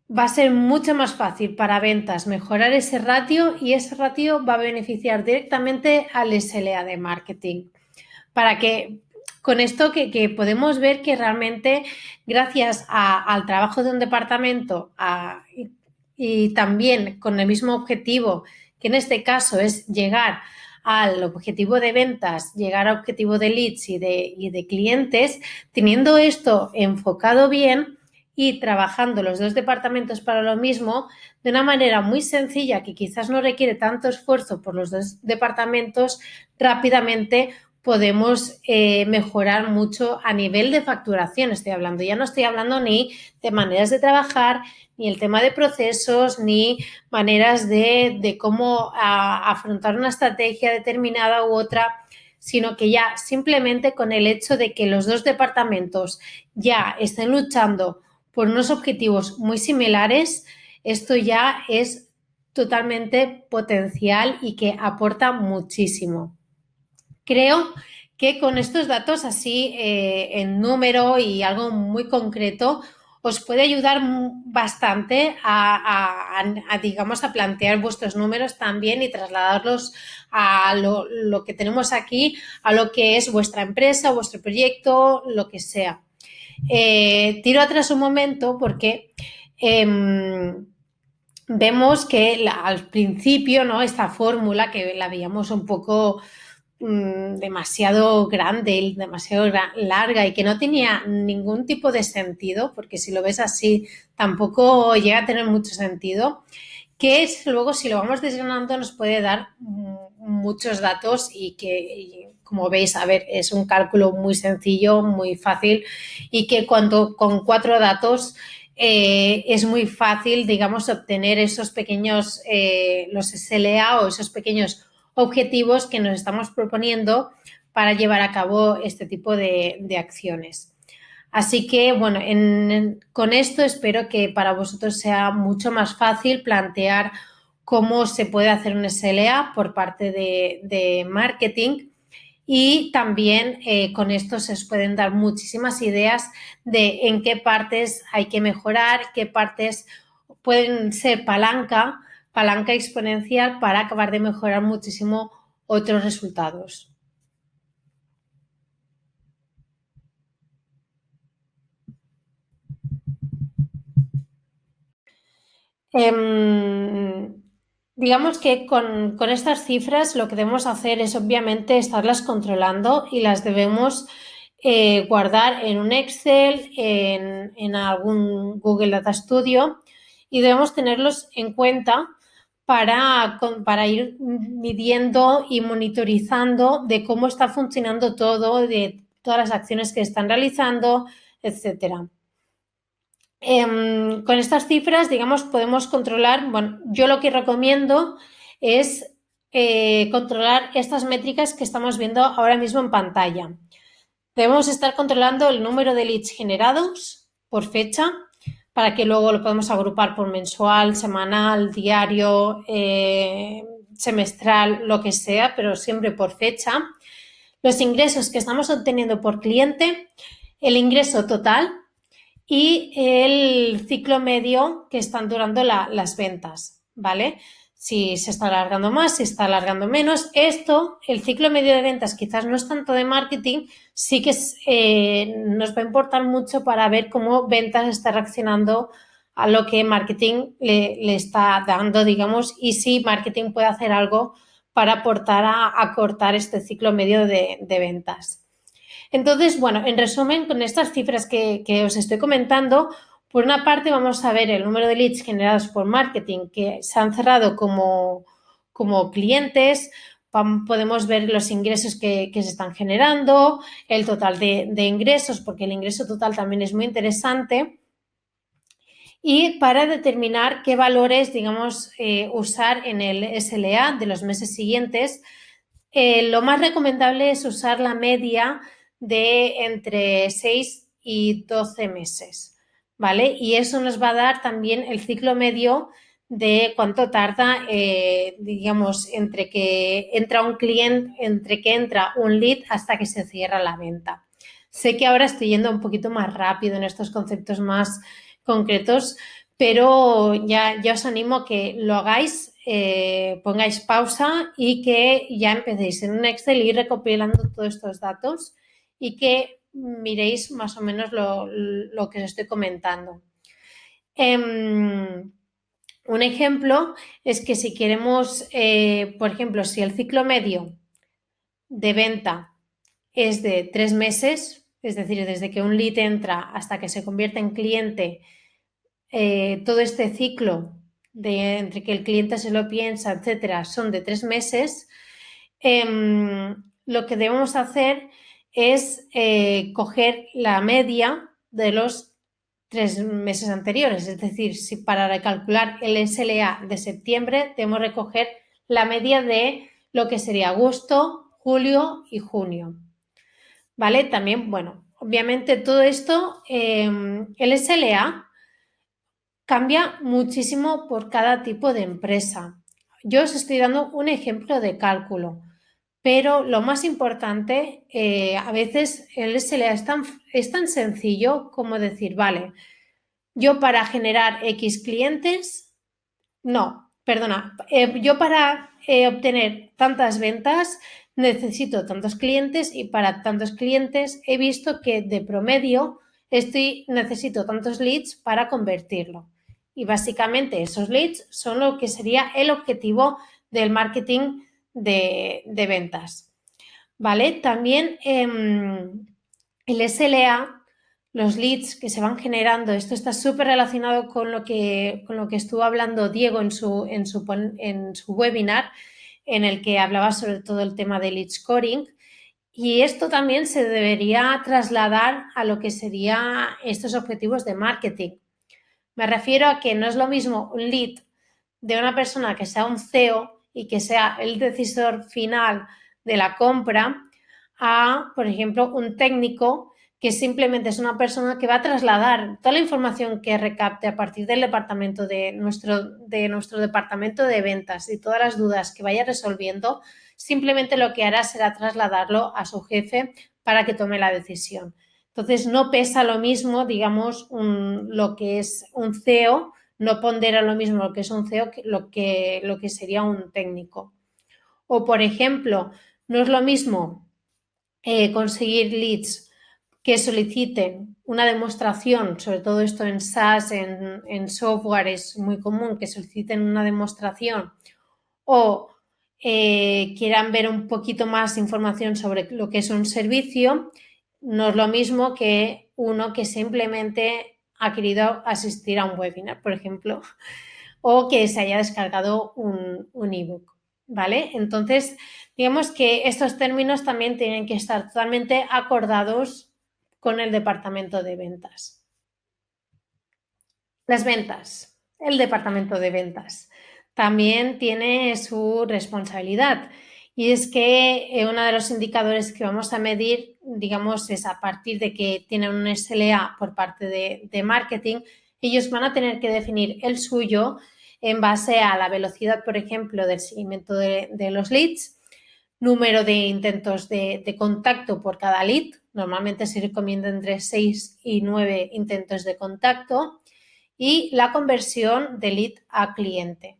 Speaker 2: va a ser mucho más fácil para ventas mejorar ese ratio y ese ratio va a beneficiar directamente al SLA de marketing. Para que con esto que podemos ver que realmente gracias al trabajo de un departamento y también con el mismo objetivo, que en este caso es llegar al objetivo de ventas, llegar al objetivo de leads y de clientes, teniendo esto enfocado bien y trabajando los dos departamentos para lo mismo, de una manera muy sencilla que quizás no requiere tanto esfuerzo por los dos departamentos, rápidamente podemos mejorar mucho a nivel de facturación, estoy hablando. Ya no estoy hablando ni de maneras de trabajar, ni el tema de procesos, ni maneras de cómo afrontar una estrategia determinada u otra, sino que ya simplemente con el hecho de que los dos departamentos ya estén luchando por unos objetivos muy similares, esto ya es totalmente potencial y que aporta muchísimo. Creo que con estos datos así en número y algo muy concreto os puede ayudar bastante digamos, a plantear vuestros números también y trasladarlos a lo que tenemos aquí, a lo que es vuestra empresa, vuestro proyecto, lo que sea. Tiro atrás un momento porque vemos que al principio, ¿no?, esta fórmula que la veíamos un poco demasiado grande, demasiado larga y que no tenía ningún tipo de sentido, porque si lo ves así tampoco llega a tener mucho sentido, que luego si lo vamos desgranando nos puede dar muchos datos y que, como veis, a ver, es un cálculo muy sencillo, muy fácil y que con 4 datos es muy fácil, digamos, obtener esos pequeños, los SLA o esos pequeños objetivos que nos estamos proponiendo para llevar a cabo este tipo de acciones. Así que, bueno, con esto espero que para vosotros sea mucho más fácil plantear cómo se puede hacer un SLA por parte de marketing y también con esto se os pueden dar muchísimas ideas de en qué partes hay que mejorar, qué partes pueden ser palanca exponencial para acabar de mejorar muchísimo otros resultados. Digamos que con estas cifras lo que debemos hacer es obviamente estarlas controlando y las debemos guardar en un Excel, en algún Google Data Studio y debemos tenerlos en cuenta para ir midiendo y monitorizando de cómo está funcionando todo, de todas las acciones que están realizando, etcétera. Con estas cifras, digamos, podemos controlar, bueno, yo lo que recomiendo es controlar estas métricas que estamos viendo ahora mismo en pantalla. Debemos estar controlando el número de leads generados por fecha, para que luego lo podemos agrupar por mensual, semanal, diario, semestral, lo que sea, pero siempre por fecha. Los ingresos que estamos obteniendo por cliente, el ingreso total y el ciclo medio que están durando las ventas, ¿vale? si se está alargando más, si está alargando menos. Esto, el ciclo medio de ventas quizás no es tanto de marketing, sí que nos va a importar mucho para ver cómo ventas está reaccionando a lo que marketing le está dando, digamos, y si marketing puede hacer algo para aportar a cortar este ciclo medio de ventas. Entonces, bueno, en resumen, con estas cifras que os estoy comentando, por una parte vamos a ver el número de leads generados por marketing que se han cerrado como clientes, podemos ver los ingresos que se están generando, el total de ingresos, porque el ingreso total también es muy interesante, y para determinar qué valores, digamos, usar en el SLA de los meses siguientes. Lo más recomendable es usar la media de entre 6 y 12 meses, ¿vale? Y eso nos va a dar también el ciclo medio de cuánto tarda, digamos, entre que entra un cliente, entre que entra un lead hasta que se cierra la venta. Sé que ahora estoy yendo un poquito más rápido en estos conceptos más concretos, pero ya os animo a que lo hagáis, pongáis pausa y que ya empecéis en un Excel y ir recopilando todos estos datos y que miréis más o menos lo que os estoy comentando. Un ejemplo es que si queremos, por ejemplo, si el ciclo medio de venta es de 3 meses, es decir, desde que un lead entra hasta que se convierte en cliente, todo este ciclo entre que el cliente se lo piensa, etcétera, son de 3 meses, lo que debemos hacer es coger la media de los 3 meses anteriores. Es decir, si para recalcular el SLA de septiembre debemos recoger la media de lo que sería agosto, julio y junio. ¿Vale? También, bueno, obviamente todo esto, el SLA cambia muchísimo por cada tipo de empresa. Yo os estoy dando un ejemplo de cálculo, pero lo más importante, a veces el SLA es tan sencillo como decir, vale, yo para generar X clientes, no, perdona, yo para obtener tantas ventas necesito tantos clientes y para tantos clientes he visto que de promedio necesito tantos leads para convertirlo. Y básicamente esos leads son lo que sería el objetivo del marketing de ventas. ¿Vale? También el SLA, los leads que se van generando, esto está súper relacionado con lo que estuvo hablando Diego en su webinar, en el que hablaba sobre todo el tema de lead scoring. Y esto también se debería trasladar a lo que serían estos objetivos de marketing. Me refiero a que no es lo mismo un lead de una persona que sea un CEO y que sea el decisor final de la compra a, por ejemplo, un técnico que simplemente es una persona que va a trasladar toda la información que recapte a partir del departamento de nuestro departamento de ventas y todas las dudas que vaya resolviendo, simplemente lo que hará será trasladarlo a su jefe para que tome la decisión. Entonces, no pesa lo mismo, digamos, lo que es un CEO, no pondera lo mismo lo que es un CEO que lo que sería un técnico. O, por ejemplo, no es lo mismo conseguir leads que soliciten una demostración, sobre todo esto en SaaS, en software es muy común que soliciten una demostración o quieran ver un poquito más información sobre lo que es un servicio, no es lo mismo que uno que simplemente ha querido asistir a un webinar, por ejemplo, o que se haya descargado un ebook, ¿vale? Entonces, digamos que estos términos también tienen que estar totalmente acordados con el departamento de ventas. Las ventas, el departamento de ventas también tiene su responsabilidad y es que uno de los indicadores que vamos a medir, digamos, es a partir de que tienen un SLA por parte de marketing, ellos van a tener que definir el suyo en base a la velocidad, por ejemplo, del seguimiento de los leads, número de intentos de contacto por cada lead, normalmente se recomienda entre 6 y 9 intentos de contacto, y la conversión de lead a cliente.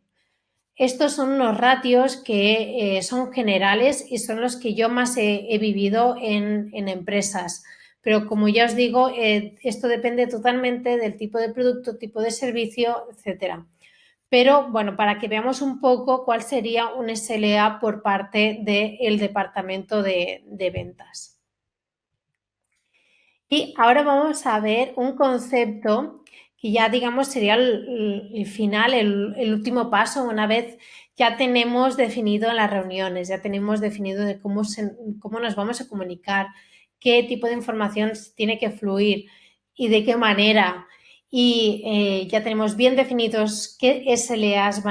Speaker 2: Estos son unos ratios que son generales y son los que yo más he vivido en empresas. Pero como ya os digo, esto depende totalmente del tipo de producto, tipo de servicio, etcétera. Pero bueno, para que veamos un poco cuál sería un SLA por parte del departamento de ventas. Y ahora vamos a ver un concepto que ya digamos sería el final, el último paso, una vez ya tenemos definido en las reuniones, ya tenemos definido de cómo nos vamos a comunicar, qué tipo de información tiene que fluir y de qué manera. Y ya tenemos bien definidos qué SLAs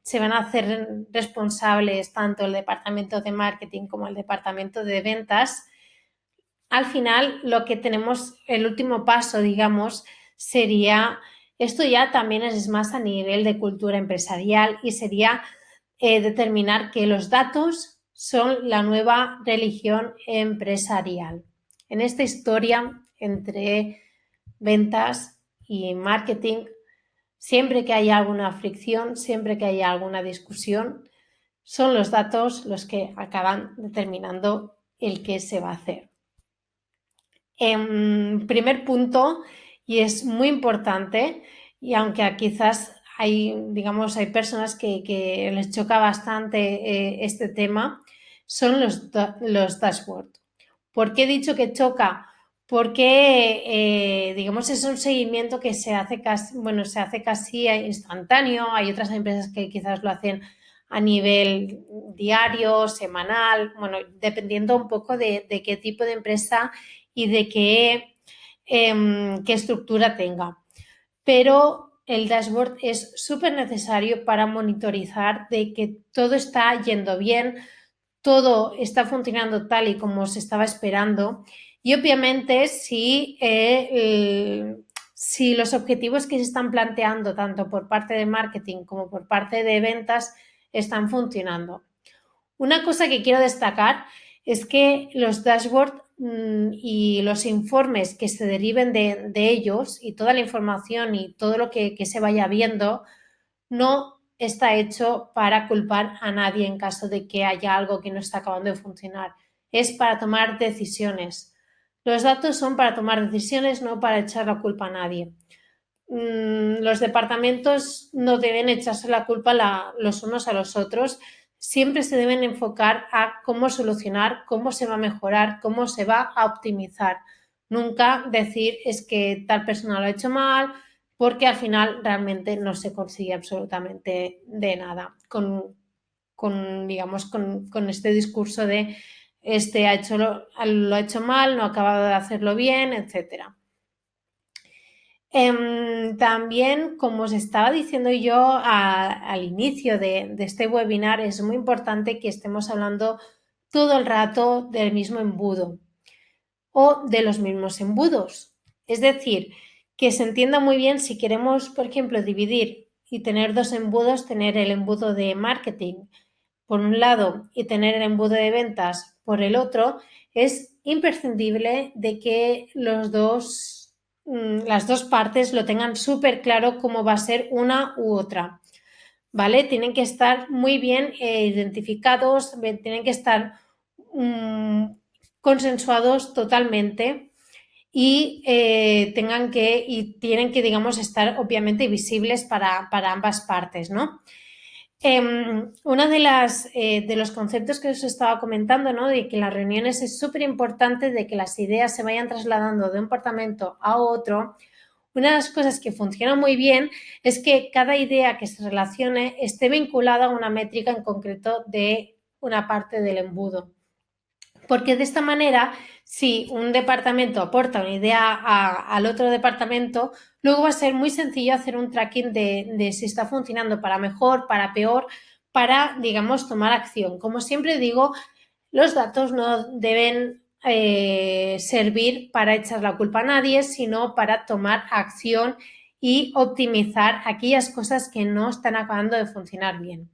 Speaker 2: se van a hacer responsables tanto el departamento de marketing como el departamento de ventas. Al final, lo que tenemos, el último paso, digamos, sería, esto ya también es más a nivel de cultura empresarial y sería determinar que los datos son la nueva religión empresarial. En esta historia entre ventas y marketing, siempre que haya alguna fricción, siempre que haya alguna discusión, son los datos los que acaban determinando el qué se va a hacer. Primer punto, y es muy importante, y aunque quizás hay personas que les choca bastante este tema, son los dashboards. ¿Por qué he dicho que choca? Porque, es un seguimiento que se hace casi instantáneo. Hay otras empresas que quizás lo hacen a nivel diario, semanal, dependiendo un poco de qué tipo de empresa y de qué estructura tenga. Pero el dashboard es súper necesario para monitorizar de que todo está yendo bien, todo está funcionando tal y como se estaba esperando y obviamente si los objetivos que se están planteando tanto por parte de marketing como por parte de ventas están funcionando. Una cosa que quiero destacar es que los dashboards y los informes que se deriven de ellos y toda la información y todo lo que se vaya viendo no está hecho para culpar a nadie en caso de que haya algo que no está acabando de funcionar. Es para tomar decisiones. Los datos son para tomar decisiones, no para echar la culpa a nadie. Los departamentos no deben echarse la culpa los unos a los otros. Siempre se deben enfocar a cómo solucionar, cómo se va a mejorar, cómo se va a optimizar. Nunca decir es que tal persona lo ha hecho mal, porque al final realmente no se consigue absolutamente de nada con este discurso de lo ha hecho mal, no ha acabado de hacerlo bien, etcétera. También, como os estaba diciendo yo al inicio de este webinar, es muy importante que estemos hablando todo el rato del mismo embudo o de los mismos embudos. Es decir, que se entienda muy bien si queremos, por ejemplo, dividir y tener dos embudos, tener el embudo de marketing por un lado y tener el embudo de ventas por el otro, es imprescindible de que las dos partes lo tengan súper claro cómo va a ser una u otra, ¿vale? Tienen que estar muy bien identificados, tienen que estar consensuados totalmente y tienen que, digamos, estar obviamente visibles para ambas partes, ¿no? Uno de los conceptos que os estaba comentando, ¿no? De que en las reuniones es súper importante de que las ideas se vayan trasladando de un departamento a otro. Una de las cosas que funciona muy bien es que cada idea que se relacione esté vinculada a una métrica en concreto de una parte del embudo. Porque de esta manera, si un departamento aporta una idea al otro departamento, luego va a ser muy sencillo hacer un tracking de si está funcionando para mejor, para peor, para, digamos, tomar acción. Como siempre digo, los datos no deben servir para echar la culpa a nadie, sino para tomar acción y optimizar aquellas cosas que no están acabando de funcionar bien.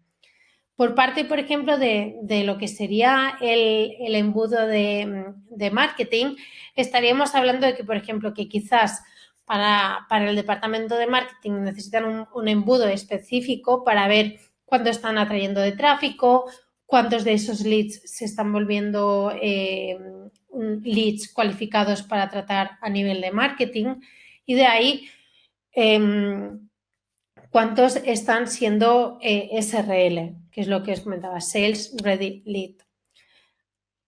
Speaker 2: Por parte, por ejemplo, de lo que sería el embudo de marketing, estaríamos hablando de que, por ejemplo, que quizás para el departamento de marketing necesitan un embudo específico para ver cuánto están atrayendo de tráfico, cuántos de esos leads se están volviendo leads cualificados para tratar a nivel de marketing, y de ahí cuántos están siendo SRL, que es lo que os comentaba, Sales Ready Lead.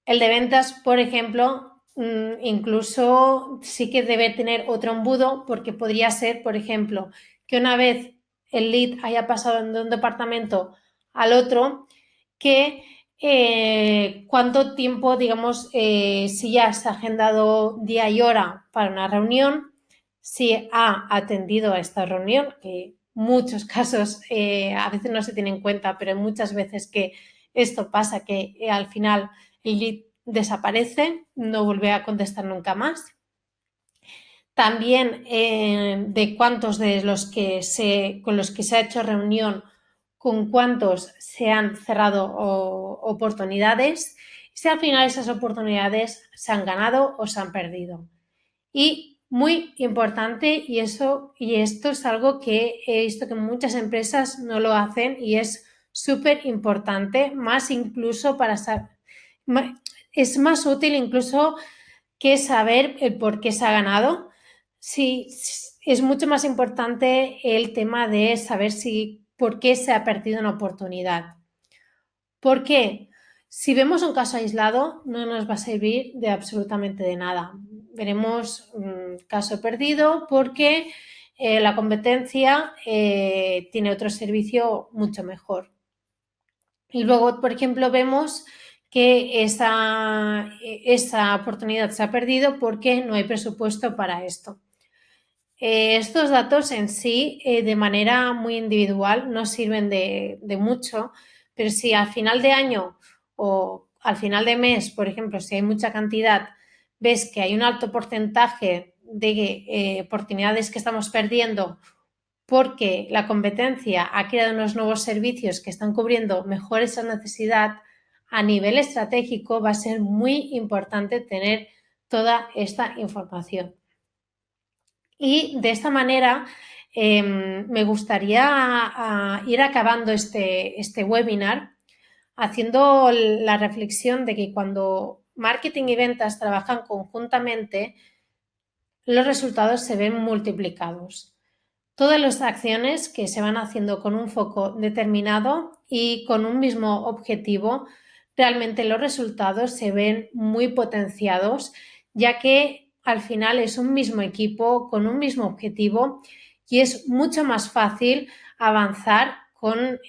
Speaker 2: El de ventas, por ejemplo, incluso sí que debe tener otro embudo, porque podría ser, por ejemplo, que una vez el lead haya pasado de un departamento al otro, que cuánto tiempo, digamos, si ya se ha agendado día y hora para una reunión, si ha atendido a esta reunión, que muchos casos a veces no se tiene en cuenta, pero hay muchas veces que esto pasa, que al final el lead desaparece, no vuelve a contestar nunca más. También de cuántos de los que con los que se ha hecho reunión, con cuántos se han cerrado oportunidades, si al final esas oportunidades se han ganado o se han perdido. Y muy importante, y esto es algo que he visto que muchas empresas no lo hacen y es súper importante, más incluso para saber, es más útil incluso que saber el por qué se ha ganado. Sí, es mucho más importante el tema de saber por qué se ha perdido una oportunidad. ¿Por qué? Si vemos un caso aislado, no nos va a servir de absolutamente de nada. Veremos un caso perdido porque la competencia tiene otro servicio mucho mejor. Y luego, por ejemplo, vemos que esa oportunidad se ha perdido porque no hay presupuesto para esto. Estos datos en sí, de manera muy individual, no sirven de mucho, pero si al final de año o al final de mes, por ejemplo, si hay mucha cantidad, ves que hay un alto porcentaje de oportunidades que estamos perdiendo porque la competencia ha creado unos nuevos servicios que están cubriendo mejor esa necesidad, a nivel estratégico va a ser muy importante tener toda esta información. Y de esta manera me gustaría ir acabando este webinar haciendo la reflexión de que cuando marketing y ventas trabajan conjuntamente, los resultados se ven multiplicados. Todas las acciones que se van haciendo con un foco determinado y con un mismo objetivo, realmente los resultados se ven muy potenciados, ya que al final es un mismo equipo con un mismo objetivo y es mucho más fácil avanzar con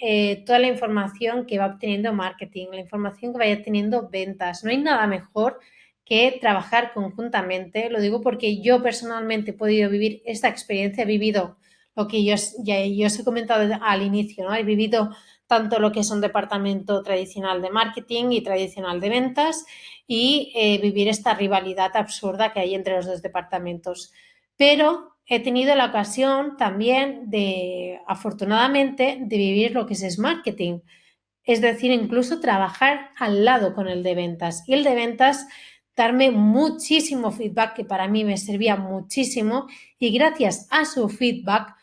Speaker 2: toda la información que va obteniendo marketing, la información que vaya teniendo ventas. No hay nada mejor que trabajar conjuntamente. Lo digo porque yo personalmente he podido vivir esta experiencia, he vivido lo que yo os he comentado al inicio, ¿no? He vivido tanto lo que es un departamento tradicional de marketing y tradicional de ventas y vivir esta rivalidad absurda que hay entre los dos departamentos. Pero he tenido la ocasión también afortunadamente, de vivir lo que es marketing. Es decir, incluso trabajar al lado con el de ventas. Y el de ventas darme muchísimo feedback que para mí me servía muchísimo y gracias a su feedback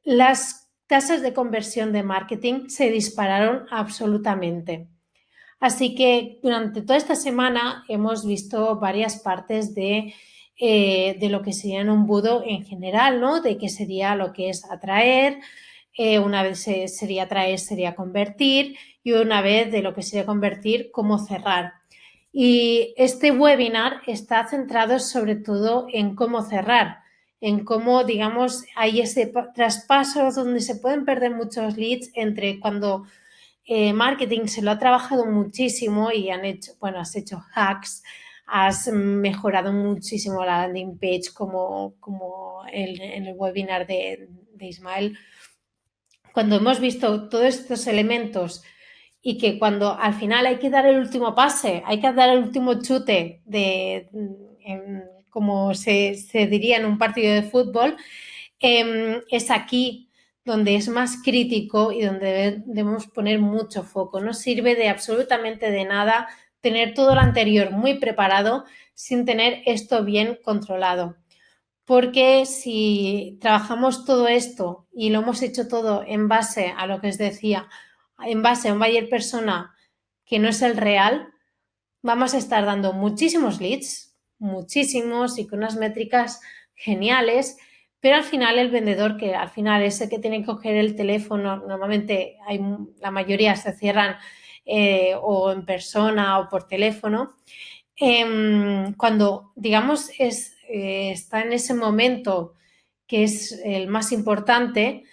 Speaker 2: las tasas de conversión de marketing se dispararon absolutamente. Así que durante toda esta semana hemos visto varias partes de lo que sería un embudo en general, ¿no? De qué sería lo que es atraer, una vez sería atraer, sería convertir y una vez de lo que sería convertir, cómo cerrar. Y este webinar está centrado sobre todo en cómo cerrar, en cómo, digamos, hay ese traspaso donde se pueden perder muchos leads entre cuando marketing se lo ha trabajado muchísimo y has hecho hacks, has mejorado muchísimo la landing page como en el webinar de Ismael. Cuando hemos visto todos estos elementos y que cuando al final hay que dar el último pase, hay que dar el último chute como se diría en un partido de fútbol, es aquí donde es más crítico y donde debemos poner mucho foco. No sirve de absolutamente de nada tener todo lo anterior muy preparado sin tener esto bien controlado. porque si trabajamos todo esto y lo hemos hecho todo en base a lo que os decía, en base a un buyer persona que no es el real, vamos a estar dando muchísimos leads, muchísimos y con unas métricas geniales, pero al final el vendedor, que al final es el que tiene que coger el teléfono, normalmente la mayoría se cierran o en persona o por teléfono, cuando digamos está en ese momento que es el más importante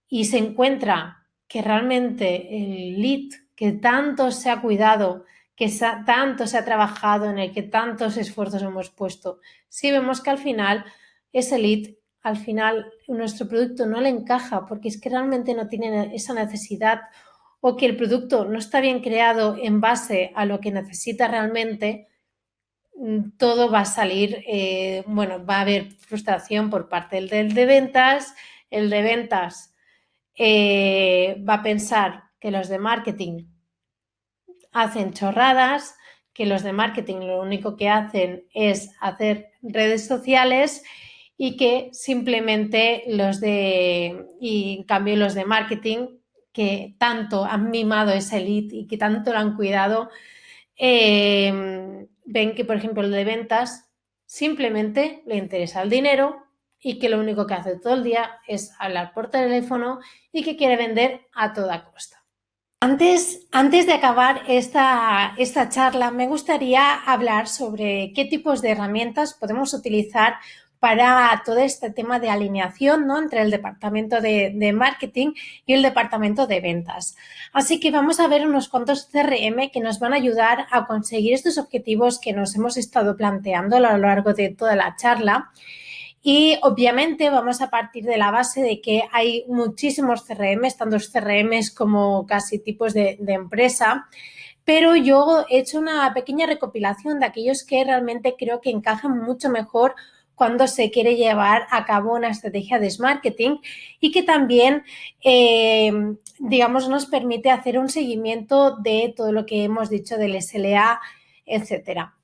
Speaker 2: y se encuentra que realmente el lead que tanto se ha cuidado, que tanto se ha trabajado, en el que tantos esfuerzos hemos puesto, si vemos que al final ese lead, al final nuestro producto no le encaja porque es que realmente no tiene esa necesidad o que el producto no está bien creado en base a lo que necesita realmente, todo va a salir, va a haber frustración por parte del de ventas. El de ventas va a pensar que los de marketing hacen chorradas, que los de marketing lo único que hacen es hacer redes sociales y que simplemente y en cambio los de marketing que tanto han mimado ese lead y que tanto lo han cuidado, ven que, por ejemplo, el de ventas simplemente le interesa el dinero y que lo único que hace todo el día es hablar por teléfono y que quiere vender a toda costa. Antes de acabar esta charla, me gustaría hablar sobre qué tipos de herramientas podemos utilizar para todo este tema de alineación, ¿no?, entre el departamento de marketing y el departamento de ventas. Así que vamos a ver unos cuantos CRM que nos van a ayudar a conseguir estos objetivos que nos hemos estado planteando a lo largo de toda la charla. Y obviamente vamos a partir de la base de que hay muchísimos CRMs, tanto CRMs como casi tipos de empresa, pero yo he hecho una pequeña recopilación de aquellos que realmente creo que encajan mucho mejor cuando se quiere llevar a cabo una estrategia de marketing y que también, digamos, nos permite hacer un seguimiento de todo lo que hemos dicho del SLA, etcétera.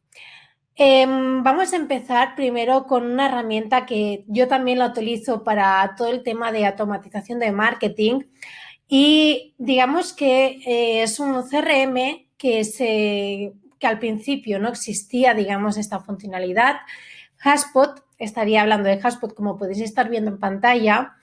Speaker 2: Vamos a empezar primero con una herramienta que yo también la utilizo para todo el tema de automatización de marketing y digamos que es un CRM que al principio no existía, digamos, esta funcionalidad. HubSpot, estaría hablando de HubSpot como podéis estar viendo en pantalla.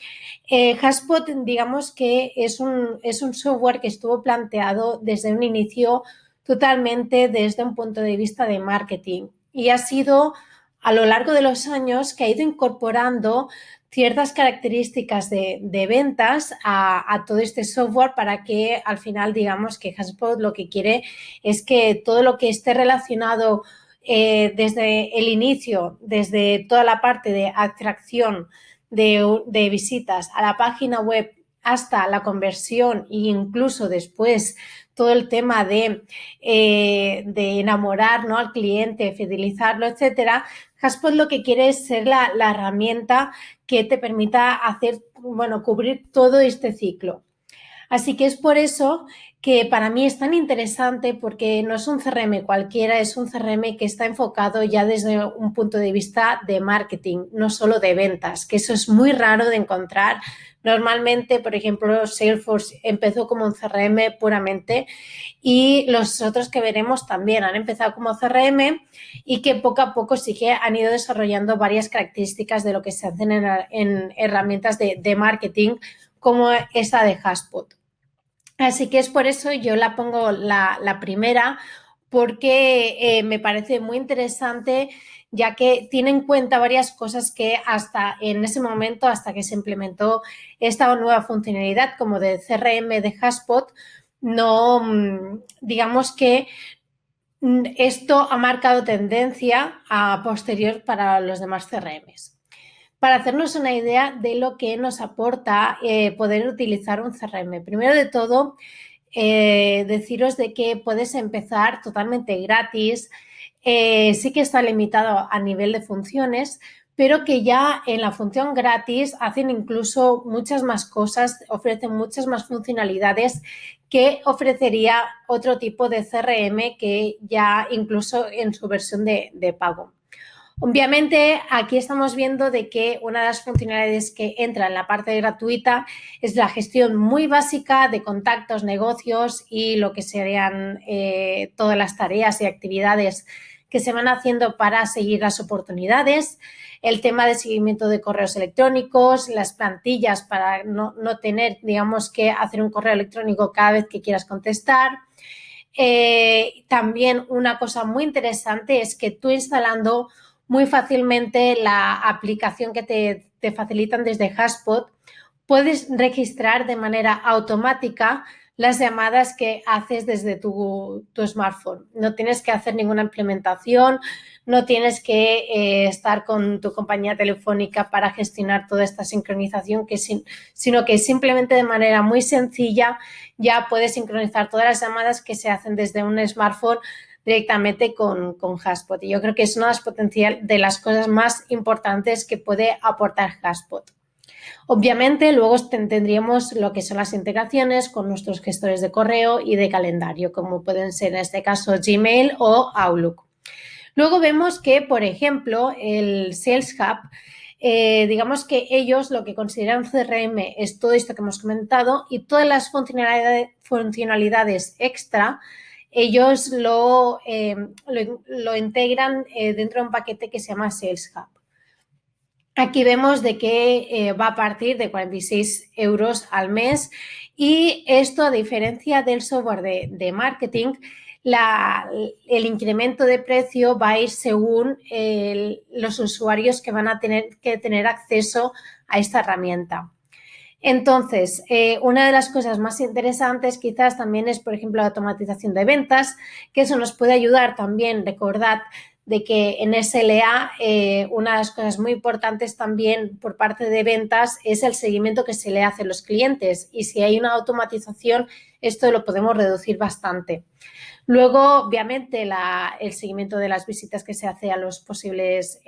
Speaker 2: HubSpot, digamos que es un software que estuvo planteado desde un inicio totalmente desde un punto de vista de marketing y ha sido a lo largo de los años que ha ido incorporando ciertas características de ventas a todo este software para que al final digamos que HubSpot lo que quiere es que todo lo que esté relacionado desde el inicio, desde toda la parte de atracción de visitas a la página web hasta la conversión e incluso después todo el tema de enamorar, ¿no?, al cliente, fidelizarlo, etcétera. HubSpot lo que quiere es ser la herramienta que te permita cubrir todo este ciclo. Así que es por eso que para mí es tan interesante porque no es un CRM cualquiera, es un CRM que está enfocado ya desde un punto de vista de marketing, no solo de ventas, que eso es muy raro de encontrar. Normalmente, por ejemplo, Salesforce empezó como un CRM puramente y los otros que veremos también han empezado como CRM y que poco a poco sí que han ido desarrollando varias características de lo que se hacen en herramientas de marketing como esa de HubSpot. Así que es por eso yo la pongo la primera porque me parece muy interesante ya que tiene en cuenta varias cosas que hasta en ese momento, hasta que se implementó esta nueva funcionalidad como de CRM de HubSpot, no, digamos que esto ha marcado tendencia a posterior para los demás CRMs. Para hacernos una idea de lo que nos aporta poder utilizar un CRM. Primero de todo, deciros de que puedes empezar totalmente gratis. Sí que está limitado a nivel de funciones, pero que ya en la función gratis hacen incluso muchas más cosas, ofrecen muchas más funcionalidades que ofrecería otro tipo de CRM que ya incluso en su versión de pago. Obviamente, aquí estamos viendo de que una de las funcionalidades que entra en la parte gratuita es la gestión muy básica de contactos, negocios y lo que serían todas las tareas y actividades que se van haciendo para seguir las oportunidades, el tema de seguimiento de correos electrónicos, las plantillas para no tener, digamos, que hacer un correo electrónico cada vez que quieras contestar. También una cosa muy interesante es que tú instalando muy fácilmente la aplicación que te facilitan desde Hashpot, puedes registrar de manera automática las llamadas que haces desde tu smartphone. No tienes que hacer ninguna implementación, no tienes que estar con tu compañía telefónica para gestionar toda esta sincronización, sino que simplemente de manera muy sencilla ya puedes sincronizar todas las llamadas que se hacen desde un smartphone directamente con Hashpot. Y yo creo que es una de las cosas más importantes que puede aportar Hashpot. Obviamente, luego tendríamos lo que son las integraciones con nuestros gestores de correo y de calendario, como pueden ser en este caso Gmail o Outlook. Luego vemos que, por ejemplo, el Sales Hub, digamos que ellos lo que consideran CRM es todo esto que hemos comentado y todas las funcionalidades extra, ellos lo integran dentro de un paquete que se llama Sales Hub. Aquí vemos de que va a partir de 46 euros al mes y esto, a diferencia del software de marketing, el incremento de precio va a ir según los usuarios que van a tener que tener acceso a esta herramienta. Entonces, una de las cosas más interesantes quizás también es, por ejemplo, la automatización de ventas, que eso nos puede ayudar también, recordad, de que en SLA una de las cosas muy importantes también por parte de ventas es el seguimiento que se le hace a los clientes y si hay una automatización esto lo podemos reducir bastante. Luego, obviamente, el seguimiento de las visitas que se hace a los posibles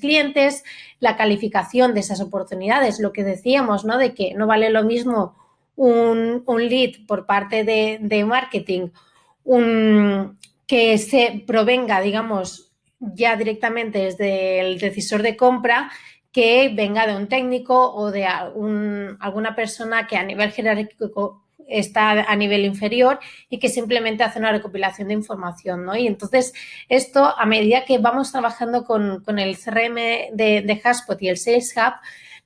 Speaker 2: clientes, la calificación de esas oportunidades, lo que decíamos, ¿no? De que no vale lo mismo un lead por parte de marketing, que se provenga, digamos, ya directamente desde el decisor de compra, que venga de un técnico o de alguna persona que a nivel jerárquico está a nivel inferior y que simplemente hace una recopilación de información, ¿no? Y entonces esto, a medida que vamos trabajando con el CRM de Hashpot y el Sales Hub,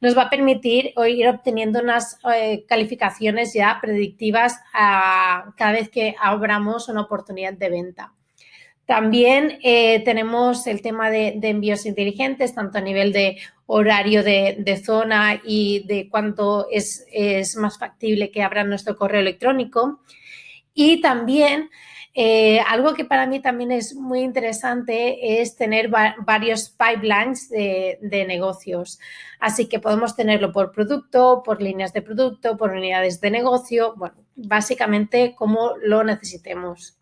Speaker 2: nos va a permitir ir obteniendo unas calificaciones ya predictivas cada vez que abramos una oportunidad de venta. También tenemos el tema de envíos inteligentes, tanto a nivel de horario de zona y de cuánto es más factible que abran nuestro correo electrónico. Y también algo que para mí también es muy interesante es tener varios pipelines de negocios. Así que podemos tenerlo por producto, por líneas de producto, por unidades de negocio, bueno, básicamente como lo necesitemos.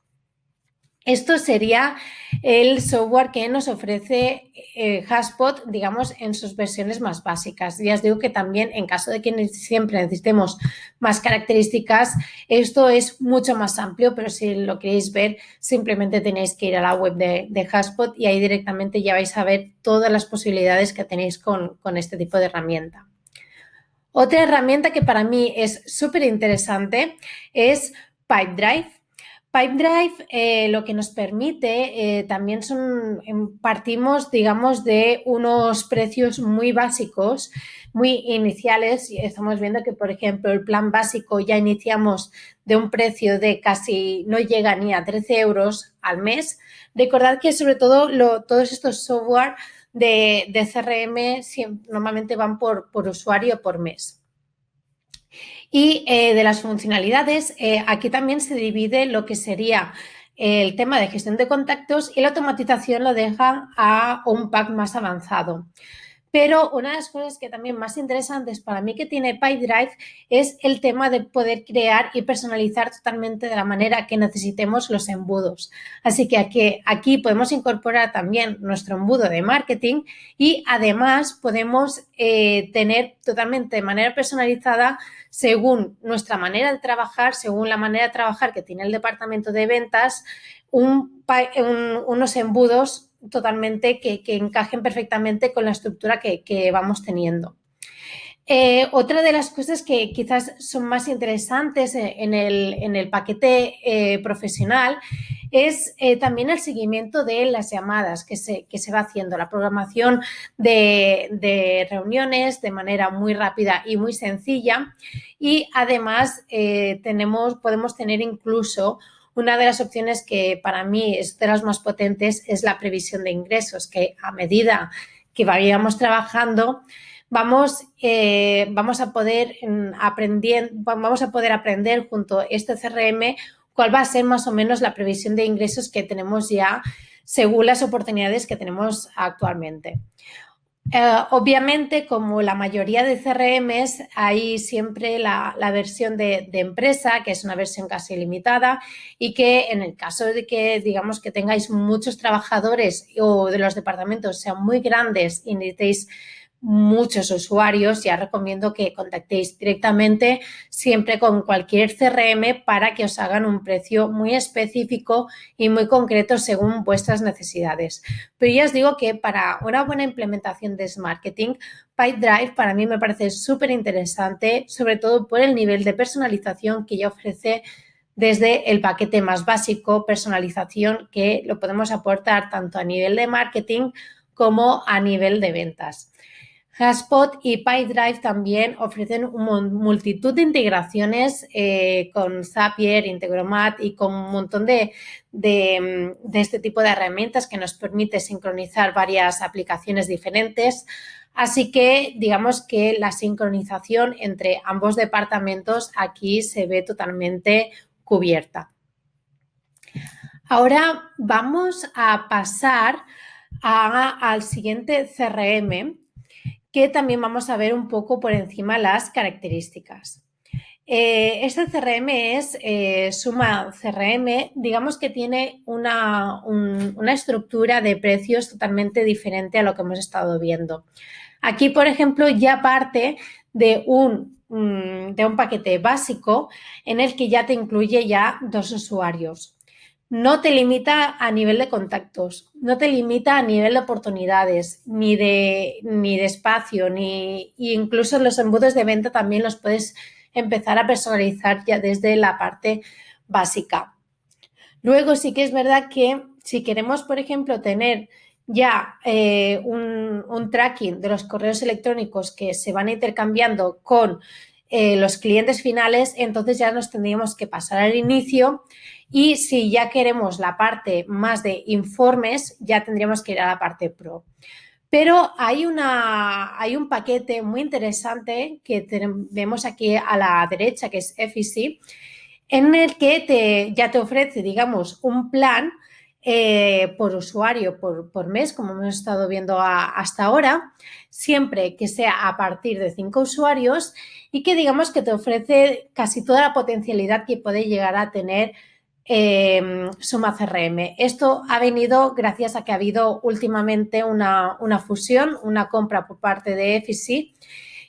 Speaker 2: Esto sería el software que nos ofrece Hashpot, digamos, en sus versiones más básicas. Ya os digo que también, en caso de que siempre necesitemos más características, esto es mucho más amplio, pero si lo queréis ver, simplemente tenéis que ir a la web de Hashpot y ahí directamente ya vais a ver todas las posibilidades que tenéis con este tipo de herramienta. Otra herramienta que para mí es súper interesante es Pipedrive. Pipedrive lo que nos permite también partimos, digamos, de unos precios muy básicos, muy iniciales. Y estamos viendo que, por ejemplo, el plan básico ya iniciamos de un precio de casi, no llega ni a 13 euros al mes. Recordad que sobre todo todos estos software de CRM normalmente van por usuario por mes. Y de las funcionalidades, aquí también se divide lo que sería el tema de gestión de contactos y la automatización lo deja a un pack más avanzado. Pero una de las cosas que también más interesantes para mí que tiene Pipedrive es el tema de poder crear y personalizar totalmente de la manera que necesitemos los embudos. Así que aquí podemos incorporar también nuestro embudo de marketing y además podemos tener totalmente de manera personalizada según nuestra manera de trabajar, según la manera de trabajar que tiene el departamento de ventas, unos embudos totalmente que encajen perfectamente con la estructura que vamos teniendo. Otra de las cosas que quizás son más interesantes en el paquete profesional es también el seguimiento de las llamadas que se va haciendo, la programación de reuniones de manera muy rápida y muy sencilla, y además podemos tener incluso una de las opciones que para mí es de las más potentes, es la previsión de ingresos, que a medida que vayamos trabajando vamos a poder aprender junto a este CRM cuál va a ser más o menos la previsión de ingresos que tenemos ya según las oportunidades que tenemos actualmente. Obviamente, como la mayoría de CRMs, hay siempre la versión de empresa, que es una versión casi ilimitada, y que en el caso de que, digamos, que tengáis muchos trabajadores o de los departamentos sean muy grandes y necesitéis muchos usuarios, ya recomiendo que contactéis directamente siempre con cualquier CRM para que os hagan un precio muy específico y muy concreto según vuestras necesidades. Pero ya os digo que para una buena implementación de Marketing, Pipedrive para mí me parece súper interesante, sobre todo por el nivel de personalización que ya ofrece desde el paquete más básico, personalización que lo podemos aportar tanto a nivel de marketing como a nivel de ventas. HubSpot y Pipedrive también ofrecen una multitud de integraciones con Zapier, Integromat y con un montón de este tipo de herramientas que nos permite sincronizar varias aplicaciones diferentes. Así que digamos que la sincronización entre ambos departamentos aquí se ve totalmente cubierta. Ahora vamos a pasar al siguiente CRM, que también vamos a ver un poco por encima las características. Este CRM es Suma CRM, digamos que tiene una estructura de precios totalmente diferente a lo que hemos estado viendo. Aquí, por ejemplo, ya parte de un paquete básico en el que ya te incluye ya 2 usuarios. No te limita a nivel de contactos, no te limita a nivel de oportunidades, ni de espacio, incluso los embudos de venta también los puedes empezar a personalizar ya desde la parte básica. Luego sí que es verdad que si queremos, por ejemplo, tener ya un tracking de los correos electrónicos que se van intercambiando con los clientes finales, entonces ya nos tendríamos que pasar al inicio, y si ya queremos la parte más de informes, ya tendríamos que ir a la parte pro. Pero hay un paquete muy interesante que vemos aquí a la derecha, que es FEC, en el que ya te ofrece, digamos, un plan por usuario, por mes, como hemos estado viendo hasta ahora, siempre que sea a partir de 5 usuarios, y que digamos que te ofrece casi toda la potencialidad que puede llegar a tener Suma CRM. Esto ha venido gracias a que ha habido últimamente una fusión, una compra por parte de FEC,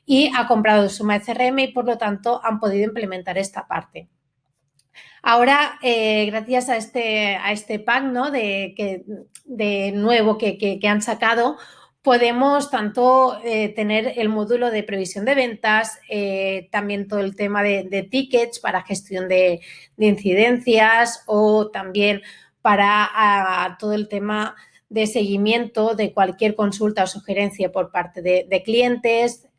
Speaker 2: y ha comprado Suma CRM y por lo tanto han podido implementar esta parte. Ahora, gracias a este pack, ¿no?, de nuevo que han sacado, podemos tanto tener el módulo de previsión de ventas, también todo el tema de tickets para gestión de incidencias, o también para todo el tema de seguimiento de cualquier consulta o sugerencia por parte de clientes,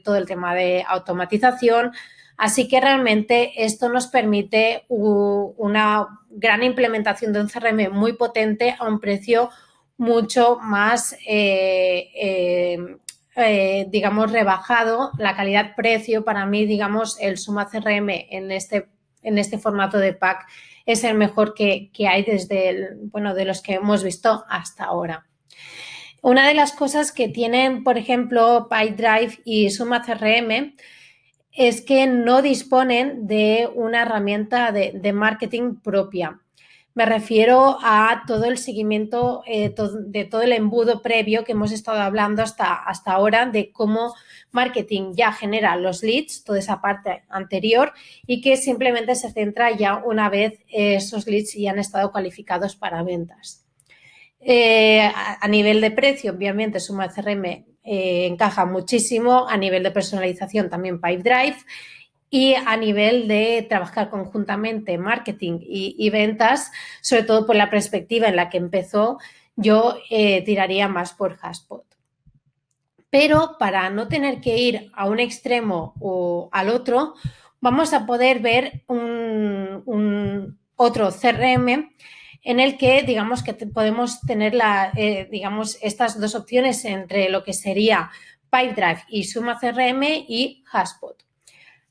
Speaker 2: todo el tema de automatización. Así que realmente esto nos permite una gran implementación de un CRM muy potente a un precio mucho más, digamos, rebajado. La calidad-precio, para mí, digamos, el Suma CRM en este formato de pack es el mejor que hay de los que hemos visto hasta ahora. Una de las cosas que tienen, por ejemplo, Pipedrive y Suma CRM es que no disponen de una herramienta de marketing propia. Me refiero a todo el seguimiento de todo el embudo previo que hemos estado hablando hasta ahora, de cómo marketing ya genera los leads, toda esa parte anterior, y que simplemente se centra ya una vez esos leads ya han estado cualificados para ventas. A nivel de precio, obviamente, Suma CRM encaja muchísimo. A nivel de personalización, también Pipedrive. Y a nivel de trabajar conjuntamente marketing y ventas, sobre todo por la perspectiva en la que empezó, yo tiraría más por HubSpot. Pero para no tener que ir a un extremo o al otro, vamos a poder ver otro CRM en el que digamos que podemos tener digamos, estas dos opciones entre lo que sería Pipedrive y Suma CRM y HubSpot.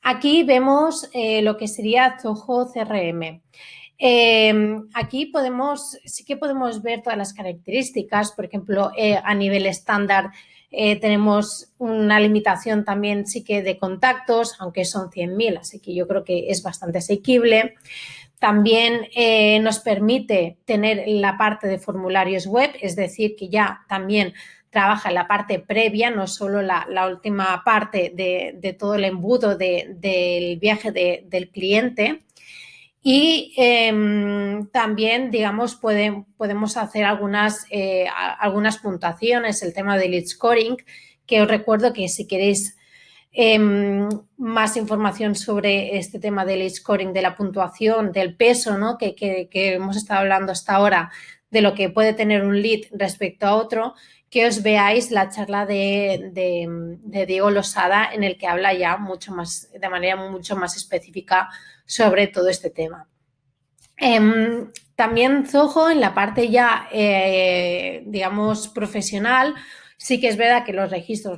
Speaker 2: Aquí vemos lo que sería Zoho CRM. Aquí sí que podemos ver todas las características. Por ejemplo, a nivel estándar tenemos una limitación también sí que de contactos, aunque son 100.000, así que yo creo que es bastante asequible. También nos permite tener la parte de formularios web, es decir, que ya también trabaja en la parte previa, no solo la última parte de todo el embudo del viaje del cliente. Y también, digamos, podemos hacer algunas puntuaciones, el tema del lead scoring, que os recuerdo que si queréis más información sobre este tema del lead scoring, de la puntuación, del peso, ¿no? que hemos estado hablando hasta ahora, de lo que puede tener un lead respecto a otro, que os veáis la charla de Diego Losada, en el que habla ya de manera mucho más específica sobre todo este tema. También Zoho, en la parte ya, digamos, profesional, sí que es verdad que los registros,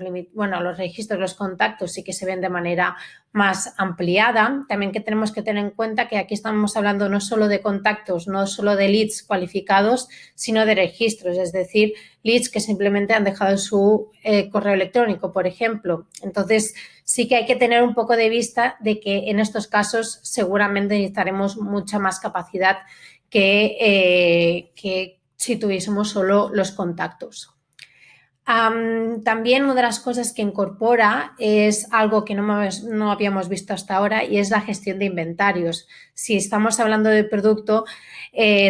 Speaker 2: los contactos sí que se ven de manera más ampliada. También que tenemos que tener en cuenta que aquí estamos hablando no solo de contactos, no solo de leads cualificados, sino de registros, es decir, leads que simplemente han dejado su correo electrónico, por ejemplo. Entonces, sí que hay que tener un poco de vista de que en estos casos seguramente necesitaremos mucha más capacidad que si tuviésemos solo los contactos. También una de las cosas que incorpora es algo que no habíamos visto hasta ahora, y es la gestión de inventarios. Si estamos hablando de producto,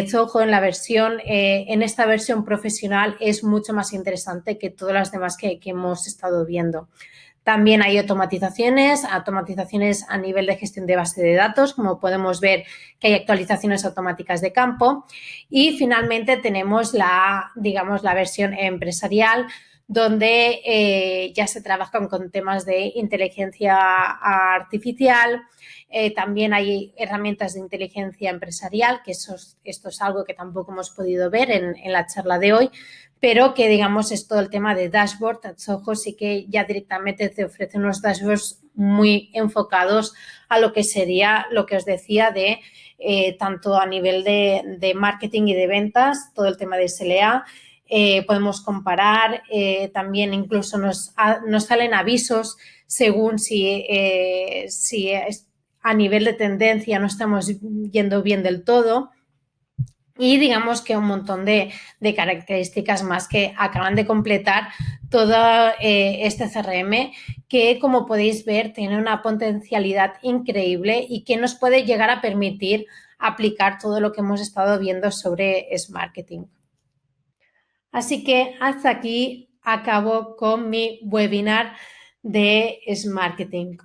Speaker 2: Zoho en esta versión profesional es mucho más interesante que todas las demás que hemos estado viendo. También hay automatizaciones a nivel de gestión de base de datos, como podemos ver que hay actualizaciones automáticas de campo. Y finalmente tenemos digamos, la versión empresarial, donde ya se trabajan con temas de inteligencia artificial. También hay herramientas de inteligencia empresarial, que esto es algo que tampoco hemos podido ver en la charla de hoy, pero que, digamos, es todo el tema de dashboard. Zoho sí que ya directamente te ofrece unos dashboards muy enfocados a lo que sería, lo que os decía, de tanto a nivel de marketing y de ventas, todo el tema de SLA. Podemos comparar, también incluso nos salen avisos según si a nivel de tendencia no estamos yendo bien del todo. Y digamos que un montón de características más que acaban de completar todo este CRM, que, como podéis ver, tiene una potencialidad increíble y que nos puede llegar a permitir aplicar todo lo que hemos estado viendo sobre Smarketing. Así que hasta aquí acabo con mi webinar de Smarketing.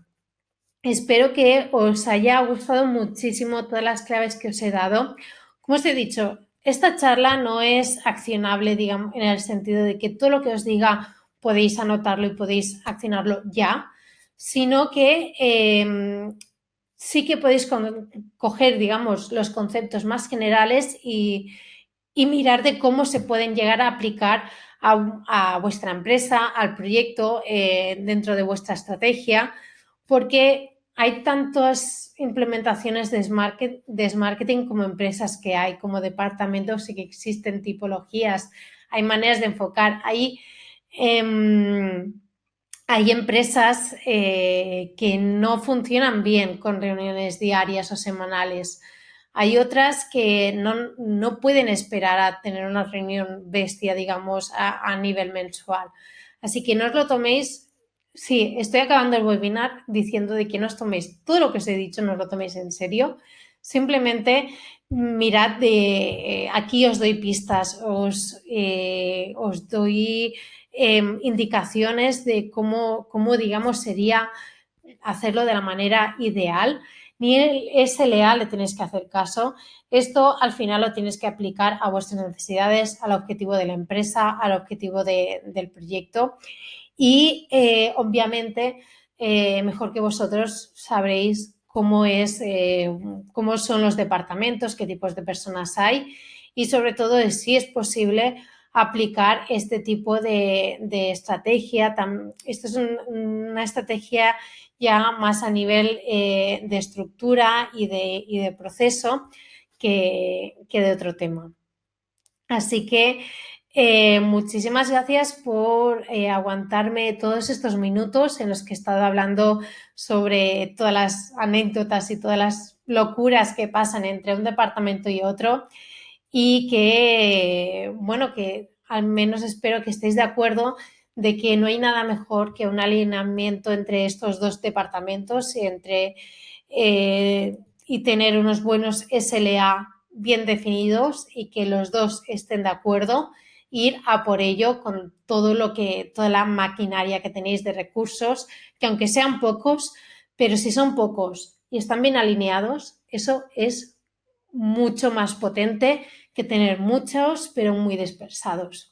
Speaker 2: Espero que os haya gustado muchísimo todas las claves que os he dado. Como os he dicho, esta charla no es accionable, digamos, en el sentido de que todo lo que os diga podéis anotarlo y podéis accionarlo ya, sino que sí que podéis coger, digamos, los conceptos más generales y mirar de cómo se pueden llegar a aplicar a vuestra empresa, al proyecto, dentro de vuestra estrategia, porque hay tantas implementaciones de Smarketing como empresas que hay, como departamentos, y que existen tipologías, hay maneras de enfocar. Hay empresas que no funcionan bien con reuniones diarias o semanales. Hay otras que no pueden esperar a tener una reunión bestia, digamos, a nivel mensual. Así que no os lo toméis. Sí, estoy acabando el webinar diciendo de que no os toméis todo lo que os he dicho, no os lo toméis en serio, Simplemente mirad aquí os doy pistas, os doy indicaciones de cómo, digamos, sería hacerlo de la manera ideal. Ni el SLA le tenéis que hacer caso. Esto al final lo tienes que aplicar a vuestras necesidades, al objetivo de la empresa, al objetivo del proyecto. Y obviamente, mejor que vosotros sabréis cómo son los departamentos, qué tipos de personas hay y sobre todo si es posible aplicar este tipo de estrategia. Esto es una estrategia ya más a nivel de estructura y de proceso que de otro tema. Así que muchísimas gracias por aguantarme todos estos minutos en los que he estado hablando sobre todas las anécdotas y todas las locuras que pasan entre un departamento y otro y que, bueno, que al menos espero que estéis de acuerdo de que no hay nada mejor que un alineamiento entre estos dos departamentos y tener unos buenos SLA bien definidos y que los dos estén de acuerdo, ir a por ello con toda la maquinaria que tenéis de recursos, que aunque sean pocos, pero si son pocos y están bien alineados, eso es mucho más potente que tener muchos, pero muy dispersados.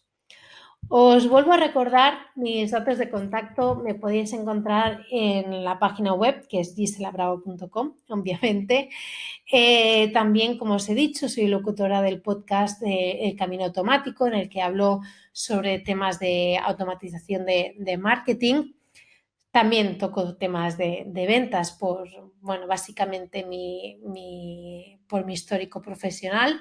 Speaker 2: Os vuelvo a recordar mis datos de contacto. Me podéis encontrar en la página web, que es giselabravo.com, obviamente. También, como os he dicho, soy locutora del podcast de El Camino Automático, en el que hablo sobre temas de automatización de marketing. También toco temas de ventas básicamente por mi histórico profesional.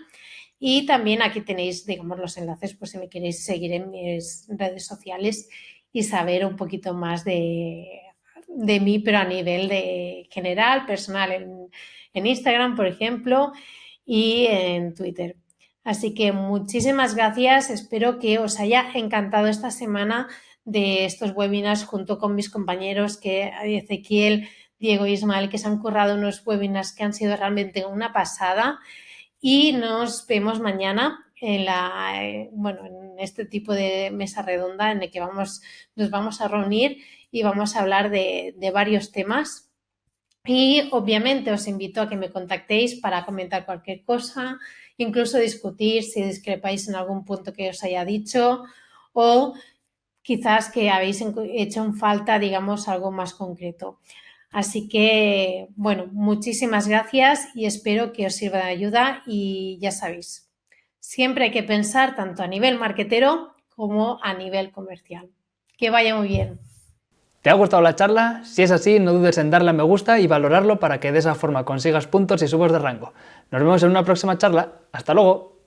Speaker 2: Y también aquí tenéis, digamos, los enlaces por si me queréis seguir en mis redes sociales y saber un poquito más de mí, pero a nivel de general, personal, en Instagram, por ejemplo, y en Twitter. Así que muchísimas gracias. Espero que os haya encantado esta semana de estos webinars junto con mis compañeros, que Ezequiel, Diego y Ismael, que se han currado unos webinars que han sido realmente una pasada. Y nos vemos mañana en este tipo de mesa redonda en el que nos vamos a reunir y vamos a hablar de varios temas. Y obviamente os invito a que me contactéis para comentar cualquier cosa, incluso discutir si discrepáis en algún punto que os haya dicho o quizás que habéis hecho en falta, digamos, algo más concreto. Así que, bueno, muchísimas gracias y espero que os sirva de ayuda y ya sabéis, siempre hay que pensar tanto a nivel marketero como a nivel comercial. Que vaya muy bien.
Speaker 1: ¿Te ha gustado la charla? Si es así, no dudes en darle a me gusta y valorarlo para que de esa forma consigas puntos y subas de rango. Nos vemos en una próxima charla. ¡Hasta luego!